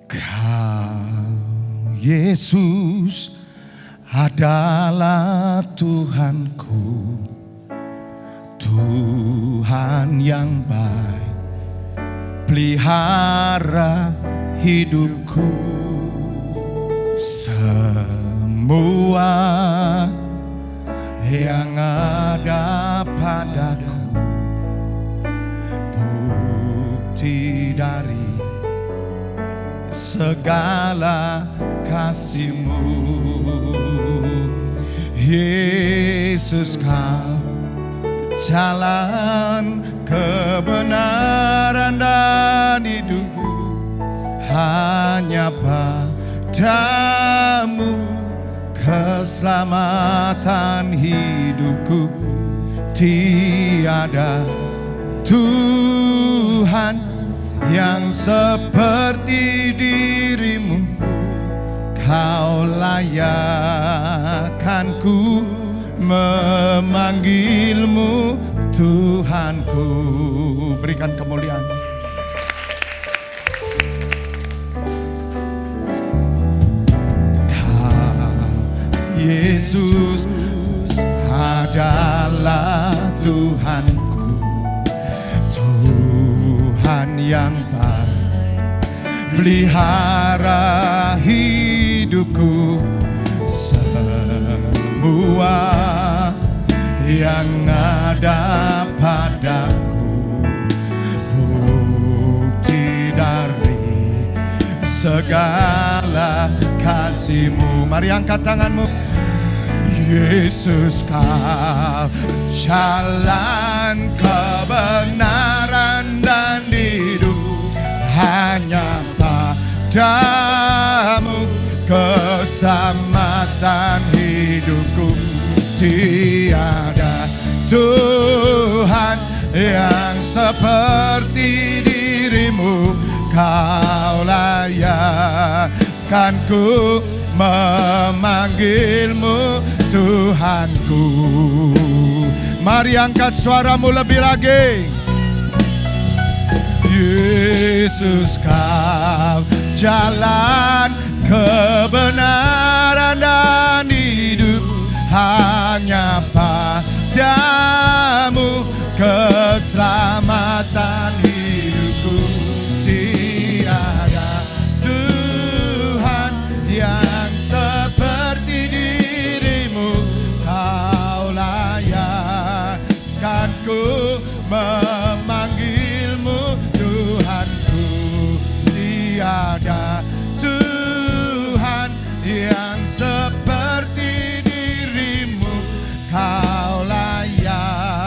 Kau Yesus adalah Tuhanku, Tuhan yang baik, pelihara hidupku. Semua yang ada padaku bukti dari segala kasih-Mu. Yesus, Kau jalan kebenaran dan hidup, hanya padamu keselamatan hidupku. Tiada Tuhan yang seperti dirimu, Kau layakkan ku memanggilmu Tuhanku. Berikan kemuliaan. Kau Yesus adalah Tuhanku, Tuhan yang baik, pelihara hidupku. Semua yang ada padaku bukti dari segala kasih-Mu. Mari angkat tanganmu. Yesus, Kau jalan kebenaran dan hidup, hanya padamu keselamatan hidupku. Tiada Tuhan yang seperti dirimu, Kau layakkan ku memanggilmu Tuhanku. Mari angkat suaramu lebih lagi. Yesus, Kau jalan kebenaran dan hidup, hanya padamu keselamatan hidupku. Tiada Tuhan yang seperti dirimu, Kau layakkan ku memanggilmu Tuhanku. Tiada Tuhan yang seperti dirimu, Kau layakkan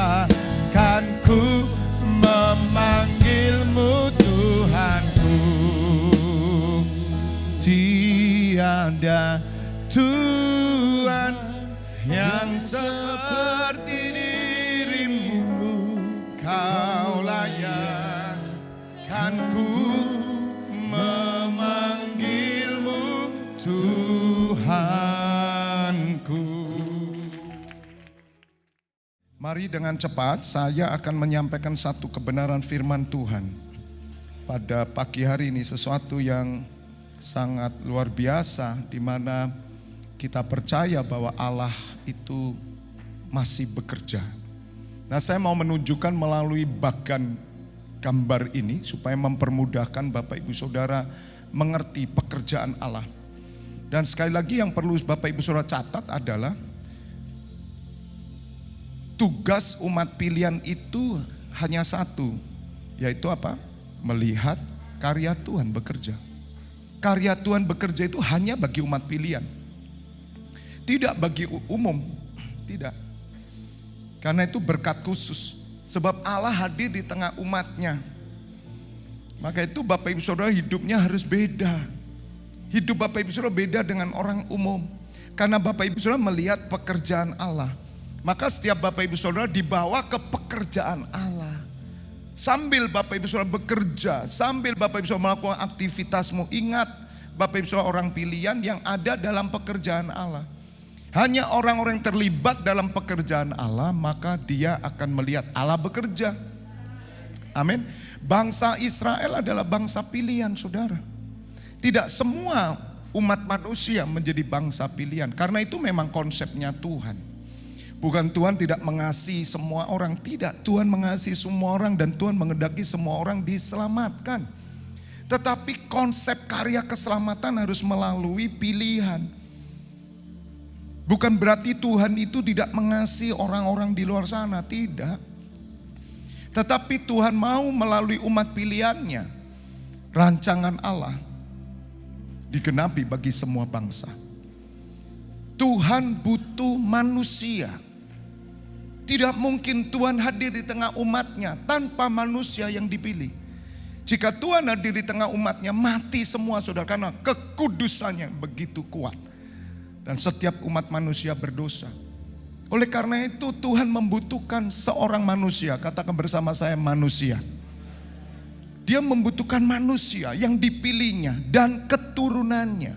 ku memanggilmu Tuhanku. Tiada Tuhan yang seperti dirimu, Kau layakkan ku memanggilmu Tuhanku. Mari dengan cepat saya akan menyampaikan satu kebenaran firman Tuhan pada pagi hari ini, sesuatu yang sangat luar biasa, di mana kita percaya bahwa Allah itu masih bekerja. Nah, saya mau menunjukkan melalui bagan gambar ini supaya mempermudahkan Bapak Ibu Saudara mengerti pekerjaan Allah. Dan sekali lagi yang perlu Bapak Ibu Saudara catat adalah tugas umat pilihan itu hanya satu, yaitu apa? Melihat karya Tuhan bekerja. Karya Tuhan bekerja itu hanya bagi umat pilihan, tidak bagi umum, tidak. Karena itu berkat khusus, sebab Allah hadir di tengah umatnya. Maka itu Bapak Ibu Saudara hidupnya harus beda. Hidup Bapak Ibu Saudara beda dengan orang umum, karena Bapak Ibu Saudara melihat pekerjaan Allah. Maka setiap Bapak Ibu Saudara dibawa ke pekerjaan Allah. Sambil Bapak Ibu Saudara bekerja, sambil Bapak Ibu Saudara melakukan aktivitasmu, ingat Bapak Ibu Saudara orang pilihan yang ada dalam pekerjaan Allah. Hanya orang-orang yang terlibat dalam pekerjaan Allah, maka dia akan melihat Allah bekerja. Amin. Bangsa Israel adalah bangsa pilihan, saudara. Tidak semua umat manusia menjadi bangsa pilihan. Karena itu memang konsepnya Tuhan. Bukan Tuhan tidak mengasihi semua orang, tidak. Tuhan mengasihi semua orang dan Tuhan menghendaki semua orang diselamatkan. Tetapi konsep karya keselamatan harus melalui pilihan. Bukan berarti Tuhan itu tidak mengasihi orang-orang di luar sana, tidak. Tetapi Tuhan mau melalui umat pilihannya, rancangan Allah digenapi bagi semua bangsa. Tuhan butuh manusia. Tidak mungkin Tuhan hadir di tengah umatnya tanpa manusia yang dipilih. Jika Tuhan hadir di tengah umatnya, mati semua saudara, karena kekudusannya begitu kuat. Dan setiap umat manusia berdosa. Oleh karena itu Tuhan membutuhkan seorang manusia. Katakan bersama saya, manusia. Dia membutuhkan manusia yang dipilihnya dan keturunannya,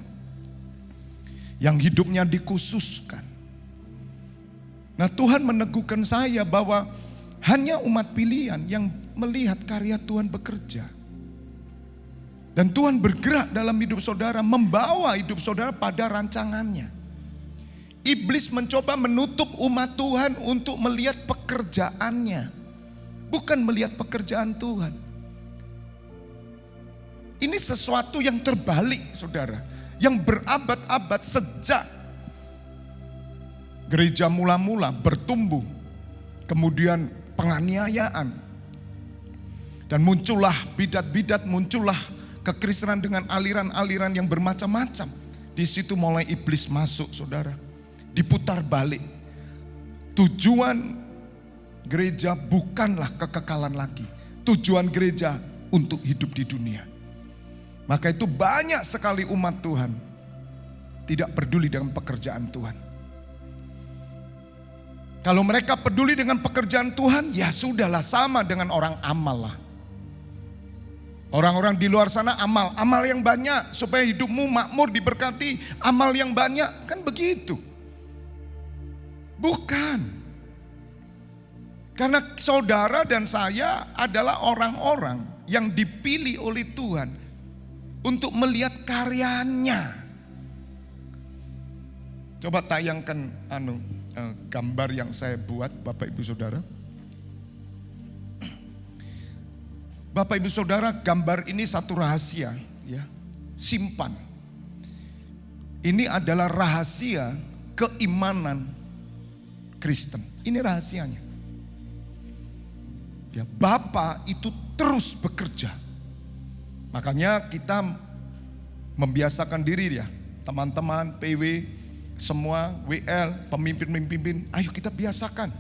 yang hidupnya dikhususkan. Nah, Tuhan meneguhkan saya bahwa hanya umat pilihan yang melihat karya Tuhan bekerja. Dan Tuhan bergerak dalam hidup saudara, membawa hidup saudara pada rancangannya. Iblis mencoba menutup umat Tuhan untuk melihat pekerjaannya, bukan melihat pekerjaan Tuhan. Ini sesuatu yang terbalik saudara, yang berabad-abad sejak gereja mula-mula bertumbuh, kemudian penganiayaan, dan muncullah bidat-bidat, muncullah kekristenan dengan aliran-aliran yang bermacam-macam. Di situ mulai iblis masuk saudara, diputar balik. Tujuan gereja bukanlah kekekalan lagi, tujuan gereja untuk hidup di dunia. Maka itu banyak sekali umat Tuhan tidak peduli dengan pekerjaan Tuhan. Kalau mereka peduli dengan pekerjaan Tuhan, ya sudahlah, sama dengan orang amal lah. Orang-orang di luar sana amal yang banyak supaya hidupmu makmur, diberkati, amal yang banyak, kan begitu. Bukan. Karena saudara dan saya adalah orang-orang yang dipilih oleh Tuhan untuk melihat karyanya. Coba tayangkan gambar yang saya buat, Bapak Ibu Saudara. Bapak Ibu Saudara, gambar ini satu rahasia, ya. Simpan. Ini adalah rahasia keimanan Kristen. Ini rahasianya. Ya, Bapa itu terus bekerja. Makanya kita membiasakan diri ya, teman-teman PW, semua WL, pemimpin-pemimpin, ayo kita biasakan.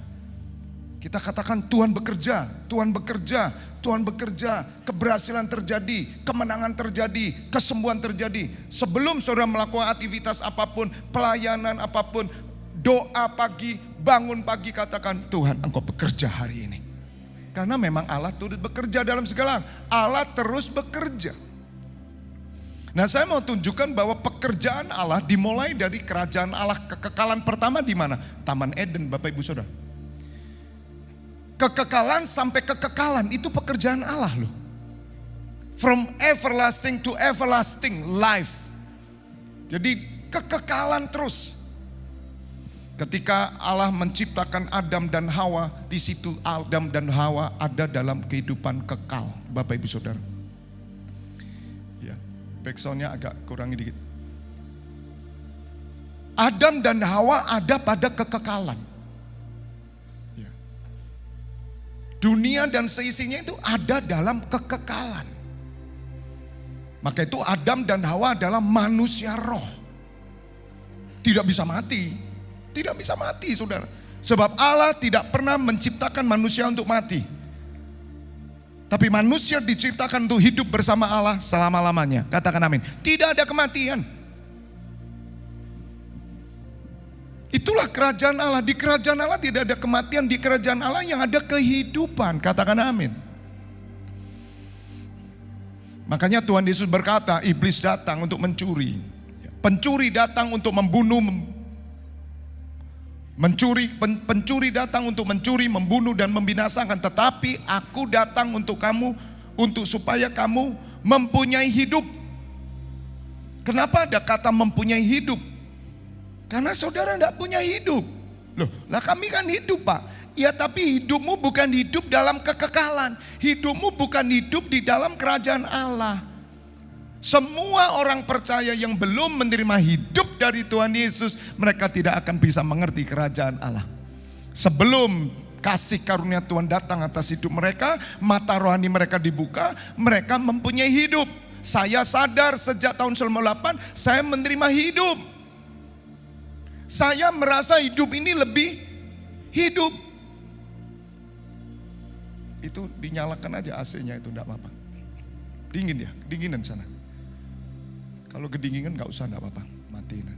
Kita katakan Tuhan bekerja, Tuhan bekerja, Tuhan bekerja, keberhasilan terjadi, kemenangan terjadi, kesembuhan terjadi. Sebelum saudara melakukan aktivitas apapun, pelayanan apapun, doa pagi, bangun pagi, katakan Tuhan Engkau bekerja hari ini. Karena memang Allah turut bekerja dalam segala hal. Allah terus bekerja. Nah, saya mau tunjukkan bahwa pekerjaan Allah dimulai dari kerajaan Allah. Kekekalan pertama di mana? Taman Eden, Bapak Ibu Saudara. Kekekalan sampai kekekalan itu pekerjaan Allah loh. From everlasting to everlasting life. Jadi kekekalan terus. Ketika Allah menciptakan Adam dan Hawa, di situ Adam dan Hawa ada dalam kehidupan kekal, Bapak Ibu Saudara. Ya, backsoundnya agak kurangi dikit. Adam dan Hawa ada pada kekekalan. Ya. Dunia dan seisinya itu ada dalam kekekalan. Maka itu Adam dan Hawa adalah manusia roh. Tidak bisa mati. Tidak bisa mati saudara. Sebab Allah tidak pernah menciptakan manusia untuk mati. Tapi manusia diciptakan untuk hidup bersama Allah selama-lamanya. Katakan amin. Tidak ada kematian. Itulah kerajaan Allah. Di kerajaan Allah tidak ada kematian. Di kerajaan Allah yang ada kehidupan. Katakan amin. Makanya Tuhan Yesus berkata, iblis datang untuk mencuri. Pencuri datang untuk membunuh, pencuri datang untuk mencuri, membunuh dan membinasakan. Tetapi aku datang untuk kamu, untuk supaya kamu mempunyai hidup Kenapa ada kata mempunyai hidup? Karena saudara tidak punya hidup. Loh, lah kami kan hidup Pak. Ya tapi hidupmu bukan hidup dalam kekekalan. Hidupmu bukan hidup di dalam kerajaan Allah. Semua orang percaya yang belum menerima hidup dari Tuhan Yesus, mereka tidak akan bisa mengerti kerajaan Allah. Sebelum kasih karunia Tuhan datang atas hidup mereka, mata rohani mereka dibuka, mereka mempunyai hidup. Saya sadar sejak tahun 98 saya menerima hidup. Saya merasa hidup ini lebih hidup. Itu dinyalakan aja AC-nya itu enggak apa-apa. Dingin ya, kedinginan sana. Kalau kedinginan enggak usah, enggak apa-apa, matiin.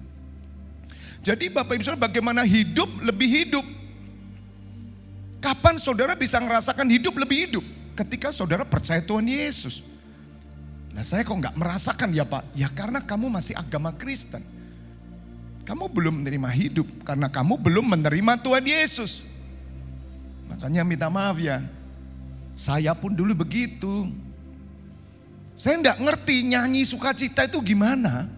Jadi Bapak Ibu Saudara, bagaimana hidup lebih hidup? Kapan saudara bisa merasakan hidup lebih hidup? Ketika saudara percaya Tuhan Yesus. Nah saya kok enggak merasakan ya Pak? Ya karena kamu masih agama Kristen. Kamu belum menerima hidup karena kamu belum menerima Tuhan Yesus. Makanya minta maaf ya. Saya pun dulu begitu. Saya enggak ngerti nyanyi sukacita itu gimana.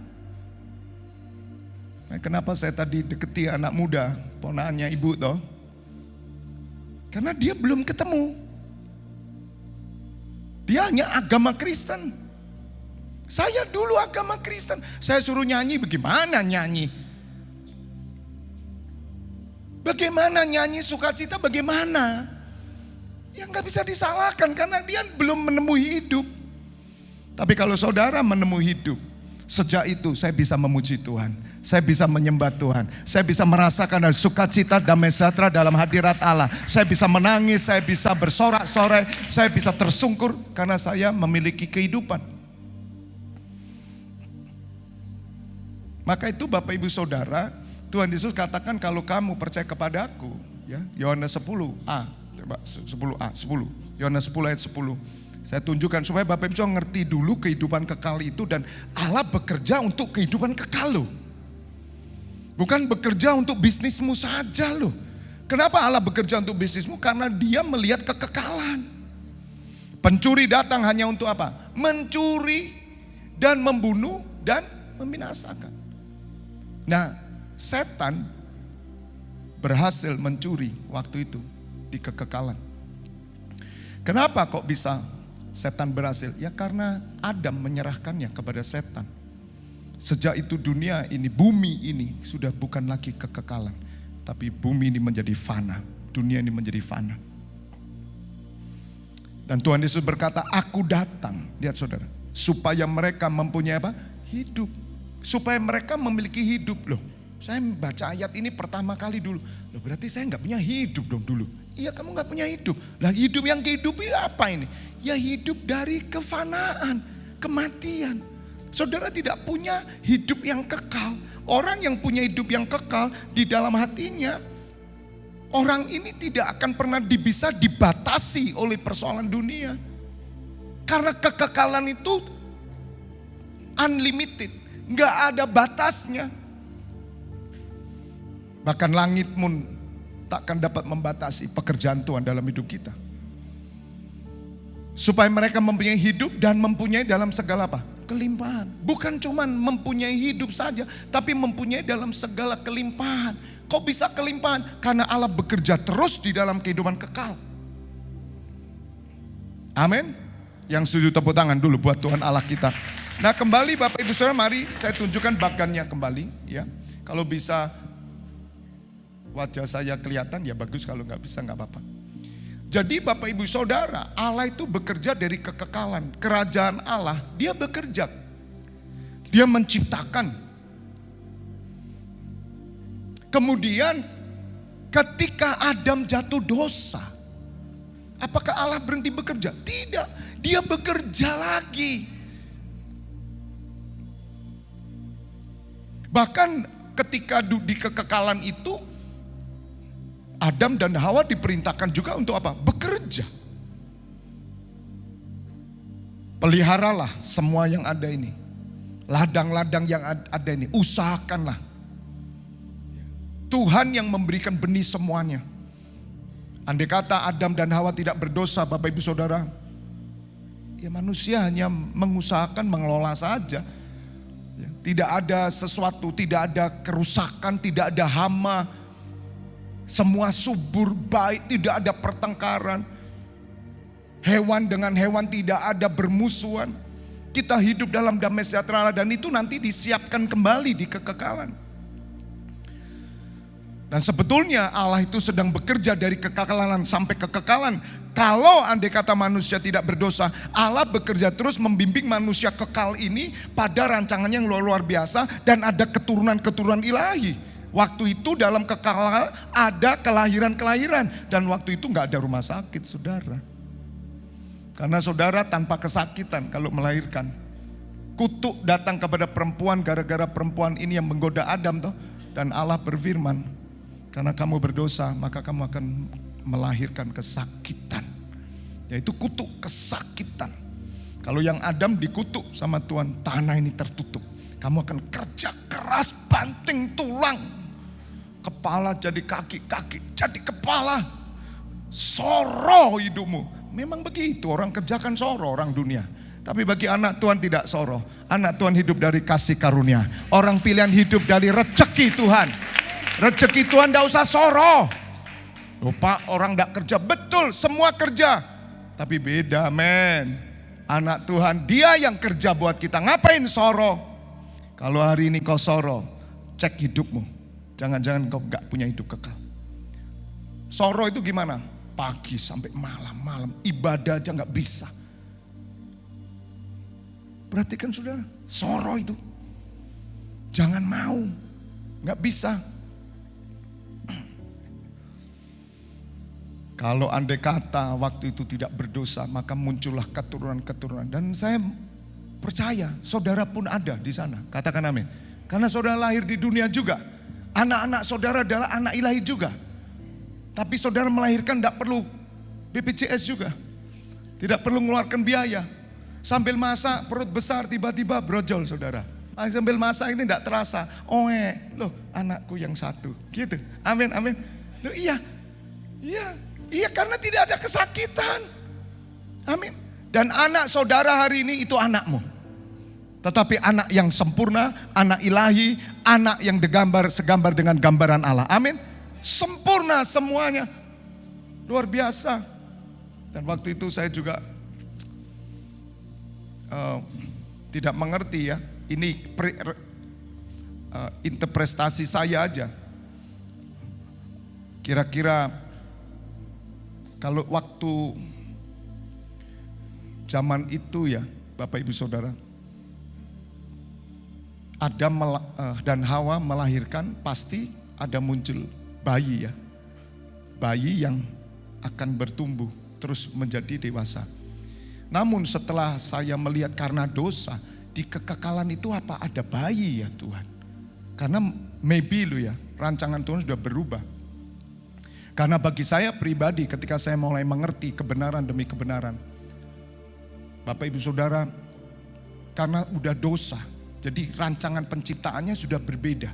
Nah, kenapa saya tadi deketi anak muda, ponaannya ibu toh? Karena dia belum ketemu. Dia hanya agama Kristen. Saya dulu agama Kristen. Saya suruh nyanyi, bagaimana nyanyi? Bagaimana nyanyi sukacita, bagaimana? Ya nggak bisa disalahkan karena dia belum menemui hidup. Tapi kalau saudara menemui hidup, sejak itu saya bisa memuji Tuhan. Saya bisa menyembah Tuhan. Saya bisa merasakan ada sukacita, damai sejahtera dalam hadirat Allah. Saya bisa menangis, saya bisa bersorak-sorai, saya bisa tersungkur karena saya memiliki kehidupan. Maka itu Bapak Ibu Saudara, Tuhan Yesus katakan kalau kamu percaya kepada aku, ya, Yohanes 10a, coba 10a, 10. Yohanes 10 ayat 10. Saya tunjukkan supaya Bapak Ibu Saudara ngerti dulu kehidupan kekal itu dan Allah bekerja untuk kehidupan kekal loh. Bukan bekerja untuk bisnismu saja loh. Kenapa Allah bekerja untuk bisnismu? Karena dia melihat kekekalan. Pencuri datang hanya untuk apa? Mencuri dan membunuh dan membinasakan. Nah, setan berhasil mencuri waktu itu di kekekalan. Kenapa kok bisa setan berhasil? Ya karena Adam menyerahkannya kepada setan. Sejak itu dunia ini, bumi ini sudah bukan lagi kekekalan. Tapi bumi ini menjadi fana. Dunia ini menjadi fana. Dan Tuhan Yesus berkata, aku datang, lihat saudara, supaya mereka mempunyai apa? Hidup. Supaya mereka memiliki hidup. Loh, saya baca ayat ini pertama kali dulu. Loh berarti saya gak punya hidup dong dulu. Iya kamu gak punya hidup. Lah hidup yang kehidupi apa ini? Ya hidup dari kefanaan, kematian. Saudara tidak punya hidup yang kekal. Orang yang punya hidup yang kekal di dalam hatinya, orang ini tidak akan pernah bisa dibatasi oleh persoalan dunia. Karena kekekalan itu unlimited, gak ada batasnya. Bahkan langit pun takkan dapat membatasi pekerjaan Tuhan dalam hidup kita. Supaya mereka mempunyai hidup dan mempunyai dalam segala apa? Kelimpahan. Bukan cuma mempunyai hidup saja, tapi mempunyai dalam segala kelimpahan. Kok bisa kelimpahan? Karena Allah bekerja terus di dalam kehidupan kekal. Amin. Yang setuju tepuk tangan dulu buat Tuhan Allah kita. Nah kembali Bapak Ibu Saudara, mari saya tunjukkan bagannya kembali ya. Kalau bisa wajah saya kelihatan ya bagus, kalau nggak bisa nggak apa-apa. Jadi Bapak Ibu Saudara, Allah itu bekerja dari kekekalan. Kerajaan Allah, dia bekerja. Dia menciptakan. Kemudian ketika Adam jatuh dosa, apakah Allah berhenti bekerja? Tidak, dia bekerja lagi. Bahkan ketika di kekekalan itu, Adam dan Hawa diperintahkan juga untuk apa? Bekerja. Peliharalah semua yang ada ini. Ladang-ladang yang ada ini. Usahakanlah. Tuhan yang memberikan benih semuanya. Andai kata Adam dan Hawa tidak berdosa, Bapak Ibu Saudara, ya manusia hanya mengusahakan mengelola saja. Ya. Tidak ada sesuatu, tidak ada kerusakan, tidak ada hama. Semua subur, baik, tidak ada pertengkaran. Hewan dengan hewan tidak ada bermusuhan. Kita hidup dalam damai sejahtera Allah dan itu nanti disiapkan kembali di kekekalan. Dan sebetulnya Allah itu sedang bekerja dari kekekalan sampai kekekalan. Kalau andai kata manusia tidak berdosa, Allah bekerja terus membimbing manusia kekal ini pada rancangannya yang luar biasa dan ada keturunan-keturunan ilahi. Waktu itu dalam kekekalan ada kelahiran-kelahiran dan waktu itu nggak ada rumah sakit, saudara. Karena saudara tanpa kesakitan kalau melahirkan. Kutuk datang kepada perempuan gara-gara perempuan ini yang menggoda Adam toh. Dan Allah berfirman, karena kamu berdosa maka kamu akan melahirkan kesakitan. Yaitu kutuk kesakitan. Kalau yang Adam dikutuk sama Tuhan, tanah ini tertutup. Kamu akan kerja keras, banting tulang. Kepala jadi kaki, kaki jadi kepala. Soro hidupmu. Memang begitu, orang kerjakan soro orang dunia. Tapi bagi anak Tuhan tidak soro. Anak Tuhan hidup dari kasih karunia. Orang pilihan hidup dari rezeki Tuhan. Rezeki Tuhan tidak usah soro. Lupa orang tidak kerja, betul semua kerja. Tapi beda men. Anak Tuhan dia yang kerja buat kita. Ngapain soro? Kalau hari ini kau soro, cek hidupmu. Jangan-jangan kau gak punya hidup kekal. Soro itu gimana? Pagi sampai malam-malam. Ibadah aja gak bisa. Perhatikan saudara, soro itu. Jangan mau. Gak bisa. Kalau andai kata waktu itu tidak berdosa, maka muncullah keturunan-keturunan. Dan saya percaya saudara pun ada di sana. Katakan amin. Karena saudara lahir di dunia juga. Anak-anak saudara adalah anak ilahi juga. Tapi saudara melahirkan tidak perlu BPJS juga. Tidak perlu mengeluarkan biaya. Sambil masak perut besar tiba-tiba brojol saudara. Sambil masak ini tidak terasa. Loh anakku yang satu. Gitu. Amin, amin. Loh iya. Iya karena tidak ada kesakitan. Amin. Dan anak saudara hari ini itu anakmu. Tetapi anak yang sempurna, anak ilahi, anak yang segambar dengan gambaran Allah. Amin. Sempurna semuanya. Luar biasa. Dan waktu itu saya juga tidak mengerti ya. Ini interpretasi saya aja. Kira-kira kalau waktu zaman itu ya Bapak Ibu Saudara, Adam dan Hawa melahirkan pasti ada muncul bayi ya. Bayi yang akan bertumbuh terus menjadi dewasa. Namun setelah saya melihat karena dosa, di kekekalan itu apa? Ada bayi ya Tuhan. Karena maybe ya, rancangan Tuhan sudah berubah. Karena bagi saya pribadi ketika saya mulai mengerti kebenaran demi kebenaran. Bapak Ibu Saudara, karena udah dosa, jadi rancangan penciptaannya sudah berbeda.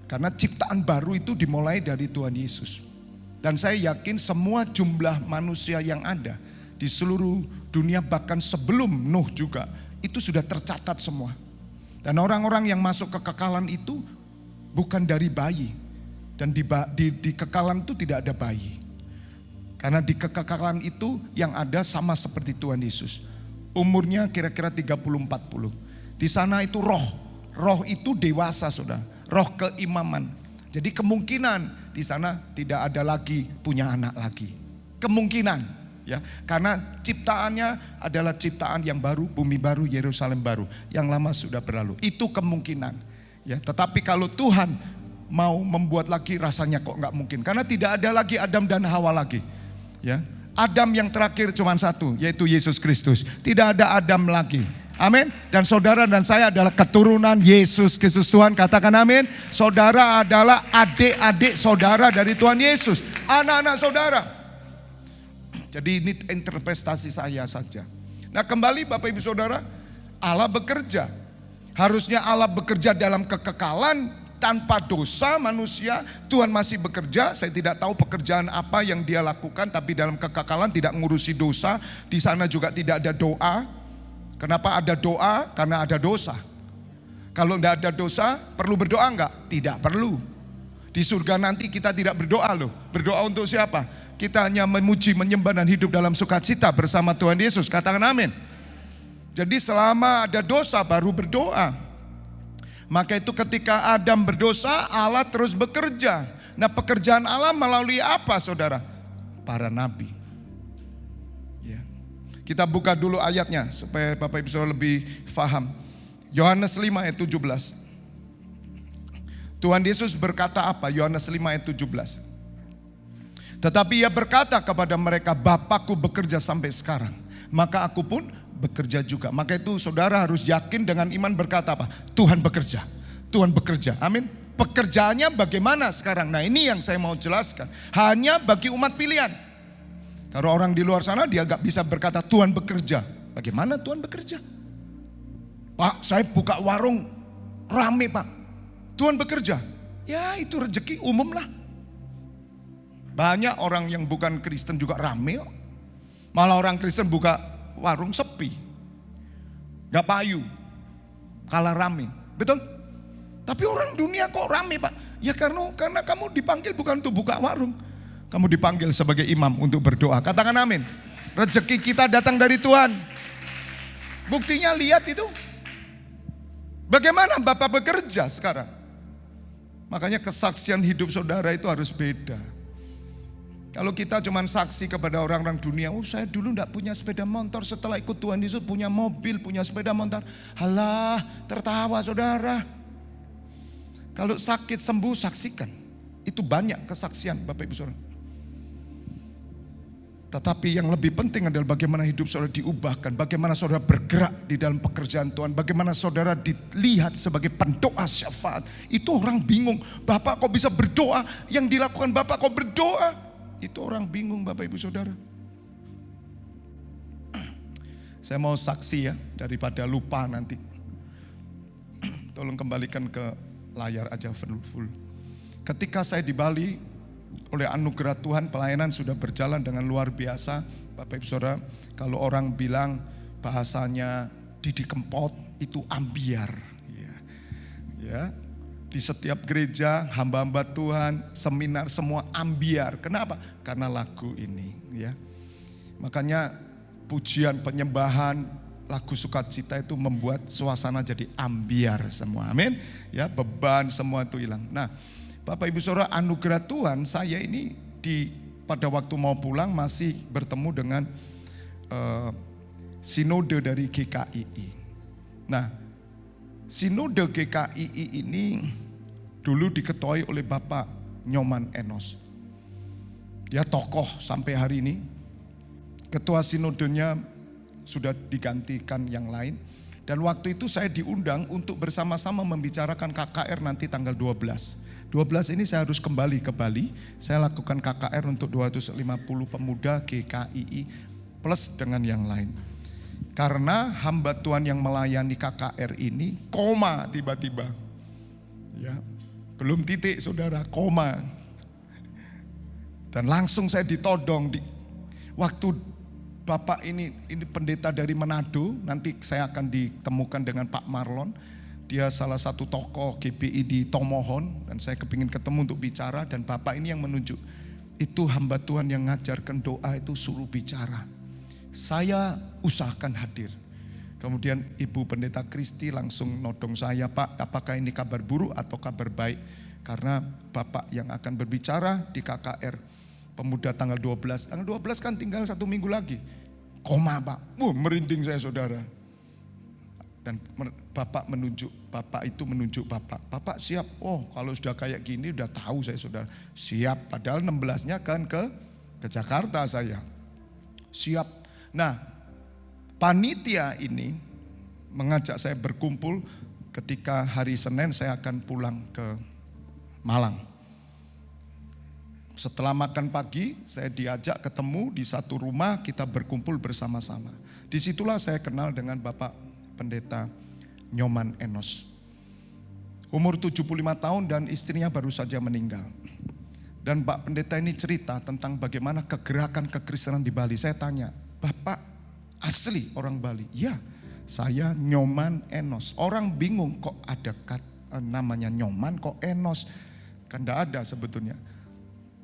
Karena ciptaan baru itu dimulai dari Tuhan Yesus. Dan saya yakin semua jumlah manusia yang ada di seluruh dunia bahkan sebelum Nuh juga itu sudah tercatat semua. Dan orang-orang yang masuk kekekalan itu bukan dari bayi. Dan di kekekalan itu tidak ada bayi. Karena di kekekalan itu yang ada sama seperti Tuhan Yesus. Umurnya kira-kira 30-40. Di sana itu roh. Roh itu dewasa saudara. Roh keimaman. Jadi kemungkinan di sana tidak ada lagi punya anak lagi. Kemungkinan ya. Karena ciptaannya adalah ciptaan yang baru, bumi baru, Yerusalem baru. Yang lama sudah berlalu. Itu kemungkinan. Ya, tetapi kalau Tuhan mau membuat lagi rasanya kok nggak mungkin. Karena tidak ada lagi Adam dan Hawa lagi. Ya, Adam yang terakhir cuma satu, yaitu Yesus Kristus. Tidak ada Adam lagi. Amin. Dan saudara dan saya adalah keturunan Yesus Kristus Tuhan. Katakan amin. Saudara adalah adik-adik saudara dari Tuhan Yesus. Anak-anak saudara. Jadi ini interpretasi saya saja. Nah kembali Bapak Ibu Saudara, Allah bekerja. Harusnya Allah bekerja dalam kekekalan. Tanpa dosa manusia, Tuhan masih bekerja. Saya tidak tahu pekerjaan apa yang dia lakukan, tapi dalam kekekalan tidak ngurusi dosa. Di sana juga tidak ada doa. Kenapa ada doa? Karena ada dosa. Kalau tidak ada dosa, perlu berdoa enggak? Tidak perlu. Di surga nanti kita tidak berdoa loh. Berdoa untuk siapa? Kita hanya memuji, menyembah dan hidup dalam sukacita bersama Tuhan Yesus. Katakan amin. Jadi selama ada dosa baru berdoa. Maka itu ketika Adam berdosa, Allah terus bekerja. Nah, pekerjaan Allah melalui apa, saudara? Para nabi. Ya. Kita buka dulu ayatnya supaya Bapak Ibu Saudara lebih paham. Yohanes 5 ayat 17. Tuhan Yesus berkata apa? Yohanes 5 ayat 17. Tetapi ia berkata kepada mereka, Bapakku bekerja sampai sekarang, maka aku pun bekerja juga. Maka itu saudara harus yakin dengan iman berkata apa? Tuhan bekerja, Tuhan bekerja, amin. Pekerjaannya bagaimana sekarang? Nah, ini yang saya mau jelaskan. Hanya bagi umat pilihan. Kalau orang di luar sana dia gak bisa berkata Tuhan bekerja. Bagaimana Tuhan bekerja? Pak, saya buka warung rame Pak, Tuhan bekerja. Ya itu rezeki umum lah. Banyak orang yang bukan Kristen juga rame kok. Malah orang Kristen buka warung sepi, gak payu, kalah rame. Betul? Tapi orang dunia kok rame Pak? Ya karena kamu dipanggil bukan untuk buka warung. Kamu dipanggil sebagai imam untuk berdoa. Katakan amin. Rezeki kita datang dari Tuhan. Buktinya lihat itu. Bagaimana Bapak bekerja sekarang? Makanya kesaksian hidup saudara itu harus beda. Kalau kita cuma saksi kepada orang-orang dunia, oh saya dulu enggak punya sepeda motor, setelah ikut Tuhan Yesus punya mobil, punya sepeda motor. Halah, tertawa saudara. Kalau sakit sembuh saksikan. Itu banyak kesaksian Bapak Ibu Saudara. Tetapi yang lebih penting adalah bagaimana hidup saudara diubahkan, bagaimana saudara bergerak di dalam pekerjaan Tuhan, bagaimana saudara dilihat sebagai pendoa syafaat. Itu orang bingung, Bapak kok bisa berdoa, yang dilakukan Bapak kok berdoa. Itu orang bingung Bapak Ibu Saudara. Saya mau saksi ya, daripada lupa nanti. Tolong kembalikan ke layar aja full. Ketika saya di Bali, oleh anugerah Tuhan pelayanan sudah berjalan dengan luar biasa. Bapak Ibu Saudara, kalau orang bilang bahasanya Didi Kempot itu ambiar. Ya. Di setiap gereja, hamba-hamba Tuhan, seminar semua ambiar. Kenapa? Karena lagu ini. Ya. Makanya pujian, penyembahan, lagu sukacita itu membuat suasana jadi ambiar semua. Amin. Ya, beban semua itu hilang. Nah, Bapak Ibu Saudara, anugerah Tuhan, saya ini pada waktu mau pulang masih bertemu dengan sinode dari GKII. Nah, sinode GKII ini dulu diketuai oleh Bapak Nyoman Enos. Dia tokoh sampai hari ini. Ketua sinodenya sudah digantikan yang lain. Dan waktu itu saya diundang untuk bersama-sama membicarakan KKR nanti tanggal 12. 12 ini saya harus kembali ke Bali. Saya lakukan KKR untuk 250 pemuda GKII plus dengan yang lain. Karena hamba Tuhan yang melayani KKR ini koma tiba-tiba. Ya, belum titik saudara, koma. Dan langsung saya ditodong. Waktu Bapak ini pendeta dari Manado, nanti saya akan ditemukan dengan Pak Marlon. Dia salah satu tokoh GBI di Tomohon dan saya kepingin ketemu untuk bicara dan Bapak ini yang menunjuk. Itu hamba Tuhan yang ngajarkan doa itu suruh bicara. Saya usahakan hadir. Kemudian Ibu Pendeta Kristi langsung nodong saya, Pak apakah ini kabar buruk atau kabar baik? Karena Bapak yang akan berbicara di KKR Pemuda tanggal 12. Tanggal 12 kan tinggal 1 minggu lagi. Koma Pak, merinding saya saudara. Dan Bapak itu menunjuk Bapak siap. Oh kalau sudah kayak gini udah tahu saya saudara. Siap, padahal 16-nya kan ke Jakarta saya. Siap. Nah panitia ini mengajak saya berkumpul ketika hari Senin saya akan pulang ke Malang. Setelah makan pagi saya diajak ketemu di satu rumah, kita berkumpul bersama-sama. Disitulah saya kenal dengan Bapak Pendeta Nyoman Enos. Umur 75 tahun dan istrinya baru saja meninggal. Dan Pak Pendeta ini cerita tentang bagaimana kegerakan kekristenan di Bali. Saya tanya, Bapak asli orang Bali? Ya, Saya Nyoman Enos. Orang bingung kok ada namanya Nyoman kok Enos. Kan tidak ada sebetulnya.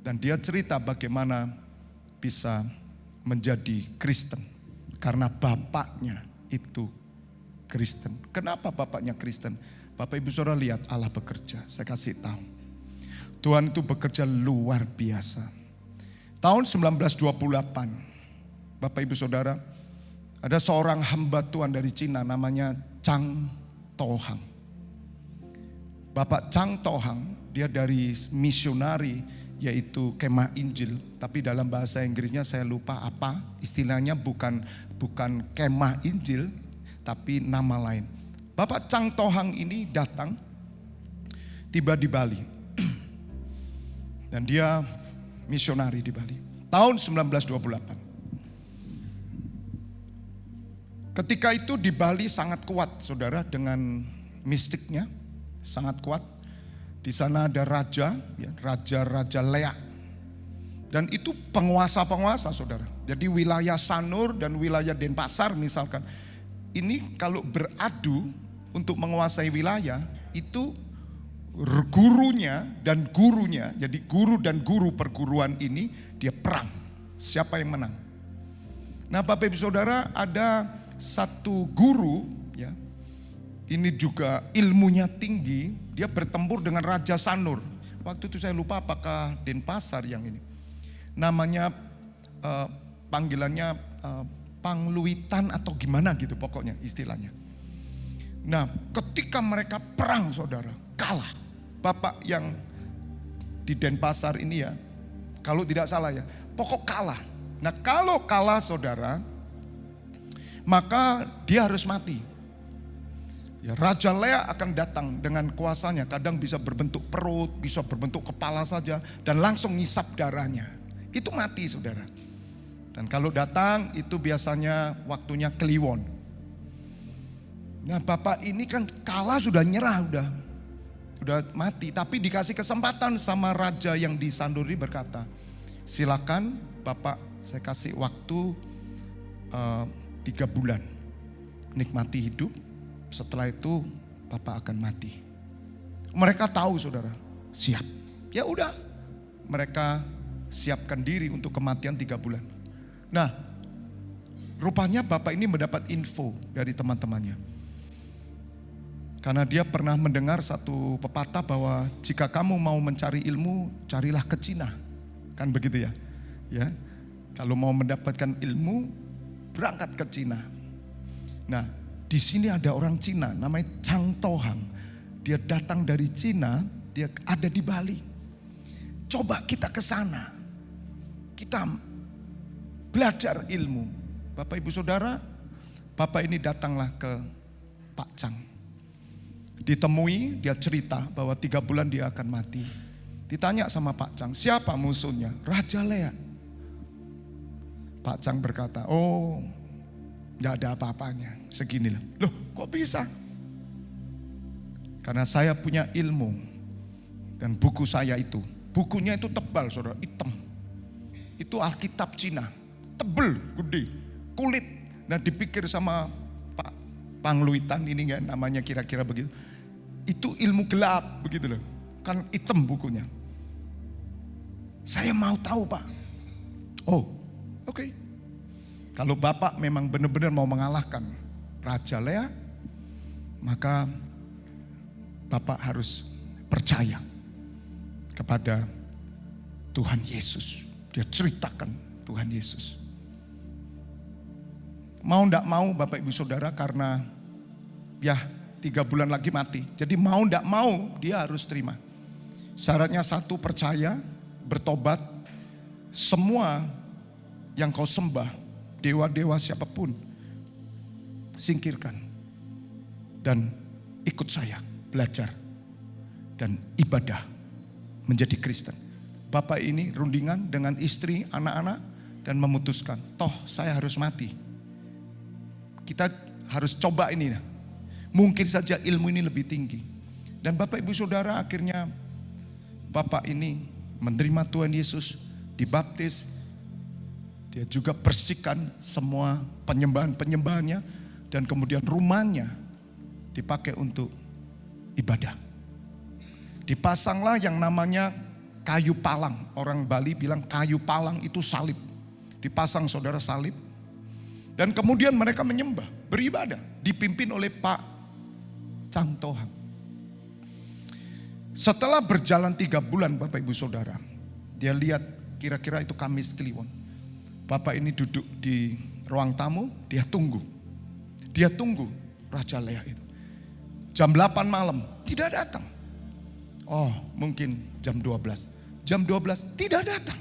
Dan dia cerita bagaimana bisa menjadi Kristen. Karena bapaknya itu Kristen. Kenapa bapaknya Kristen? Bapak Ibu Saudara lihat Allah bekerja. Saya kasih tahu. Tuhan itu bekerja luar biasa. Tahun 1928, Bapak Ibu Saudara, ada seorang hamba Tuhan dari Cina namanya Chang Tohang. Bapak Chang Tohang, dia dari misionari yaitu Kemah Injil. Tapi dalam bahasa Inggrisnya saya lupa apa. Istilahnya bukan Kemah Injil, tapi nama lain. Bapak Chang Tohang ini datang, tiba di Bali. Dan dia misionari di Bali. Tahun 1928. Ketika itu di Bali sangat kuat, saudara, dengan mistiknya sangat kuat. Di sana ada raja, ya, Raja Leak. Dan itu penguasa-penguasa, saudara. Jadi wilayah Sanur dan wilayah Denpasar misalkan. Ini kalau beradu untuk menguasai wilayah, itu gurunya dan gurunya, jadi guru dan guru perguruan ini, dia perang. Siapa yang menang? Nah Bapak Ibu Saudara, ada satu guru, ya, ini juga ilmunya tinggi, dia bertempur dengan Raja Sanur. Waktu itu saya lupa apakah Denpasar yang ini. Namanya panggilannya Pangluitan atau gimana gitu pokoknya istilahnya. Nah ketika mereka perang, saudara, kalah. Bapak yang di Denpasar ini ya, kalau tidak salah ya, pokok kalah. Nah kalau kalah, saudara, maka dia harus mati. Ya, Raja Leak akan datang dengan kuasanya, kadang bisa berbentuk perut, bisa berbentuk kepala saja, dan langsung ngisap darahnya. Itu mati, saudara. Dan kalau datang itu biasanya waktunya Kliwon. Nah bapak ini kan kalah, sudah nyerah, udah mati. Tapi dikasih kesempatan sama raja yang di Sanur ini, berkata, silakan bapak, saya kasih waktu 3 bulan, nikmati hidup, setelah itu bapak akan mati. Mereka tahu, saudara, siap. Ya udah, mereka siapkan diri untuk kematian 3 bulan. Nah, rupanya bapak ini mendapat info dari teman-temannya. Karena dia pernah mendengar satu pepatah bahwa jika kamu mau mencari ilmu, carilah ke Cina. Kan begitu ya? Ya. Kalau mau mendapatkan ilmu, berangkat ke Cina. Nah, di sini ada orang Cina namanya Chang Tohang. Dia datang dari Cina, dia ada di Bali. Coba kita ke sana. Kita belajar ilmu. Bapak Ibu Saudara, bapak ini datanglah ke Pak Chang. Ditemui, dia cerita bahwa 3 bulan dia akan mati. Ditanya sama Pak Chang, siapa musuhnya? Raja Leak. Pak Chang berkata, oh gak ada apa-apanya, segini lah. Loh kok bisa? Karena saya punya ilmu. Dan buku saya itu, bukunya itu tebal, saudara, hitam. Itu Alkitab Cina, tebel, gede, kulit. Nah dipikir sama Pak Pangluitan ini, gak namanya kira-kira begitu. Itu ilmu gelap begitu loh, kan hitam bukunya. Saya mau tahu Pak. Oh oke. Kalau bapak memang benar-benar mau mengalahkan Raja Leak, maka bapak harus percaya kepada Tuhan Yesus. Dia ceritakan Tuhan Yesus. Mau ndak mau Bapak Ibu Saudara, karena ya 3 bulan lagi mati. Jadi mau ndak mau dia harus terima. Syaratnya satu, percaya, bertobat. Semua yang kau sembah, dewa-dewa siapapun, singkirkan. Dan ikut saya, belajar. Dan ibadah, menjadi Kristen. Bapak ini rundingan dengan istri, anak-anak, dan memutuskan, toh saya harus mati. Kita harus coba ini. Mungkin saja ilmu ini lebih tinggi. Dan Bapak Ibu Saudara, akhirnya Bapak ini menerima Tuhan Yesus, dibaptis. Dia juga bersihkan semua penyembahan-penyembahannya. Dan kemudian rumahnya dipakai untuk ibadah. Dipasanglah yang namanya kayu palang. Orang Bali bilang kayu palang itu salib. Dipasang saudara salib. Dan kemudian mereka menyembah, beribadah. Dipimpin oleh Pak Chang Tohang. Setelah berjalan 3 bulan Bapak Ibu Saudara. Dia lihat kira-kira itu Kamis Kliwon. Bapak ini duduk di ruang tamu, dia tunggu. Dia tunggu Raja Leah itu. Jam 8 malam, tidak datang. Oh mungkin jam 12. Jam 12 tidak datang.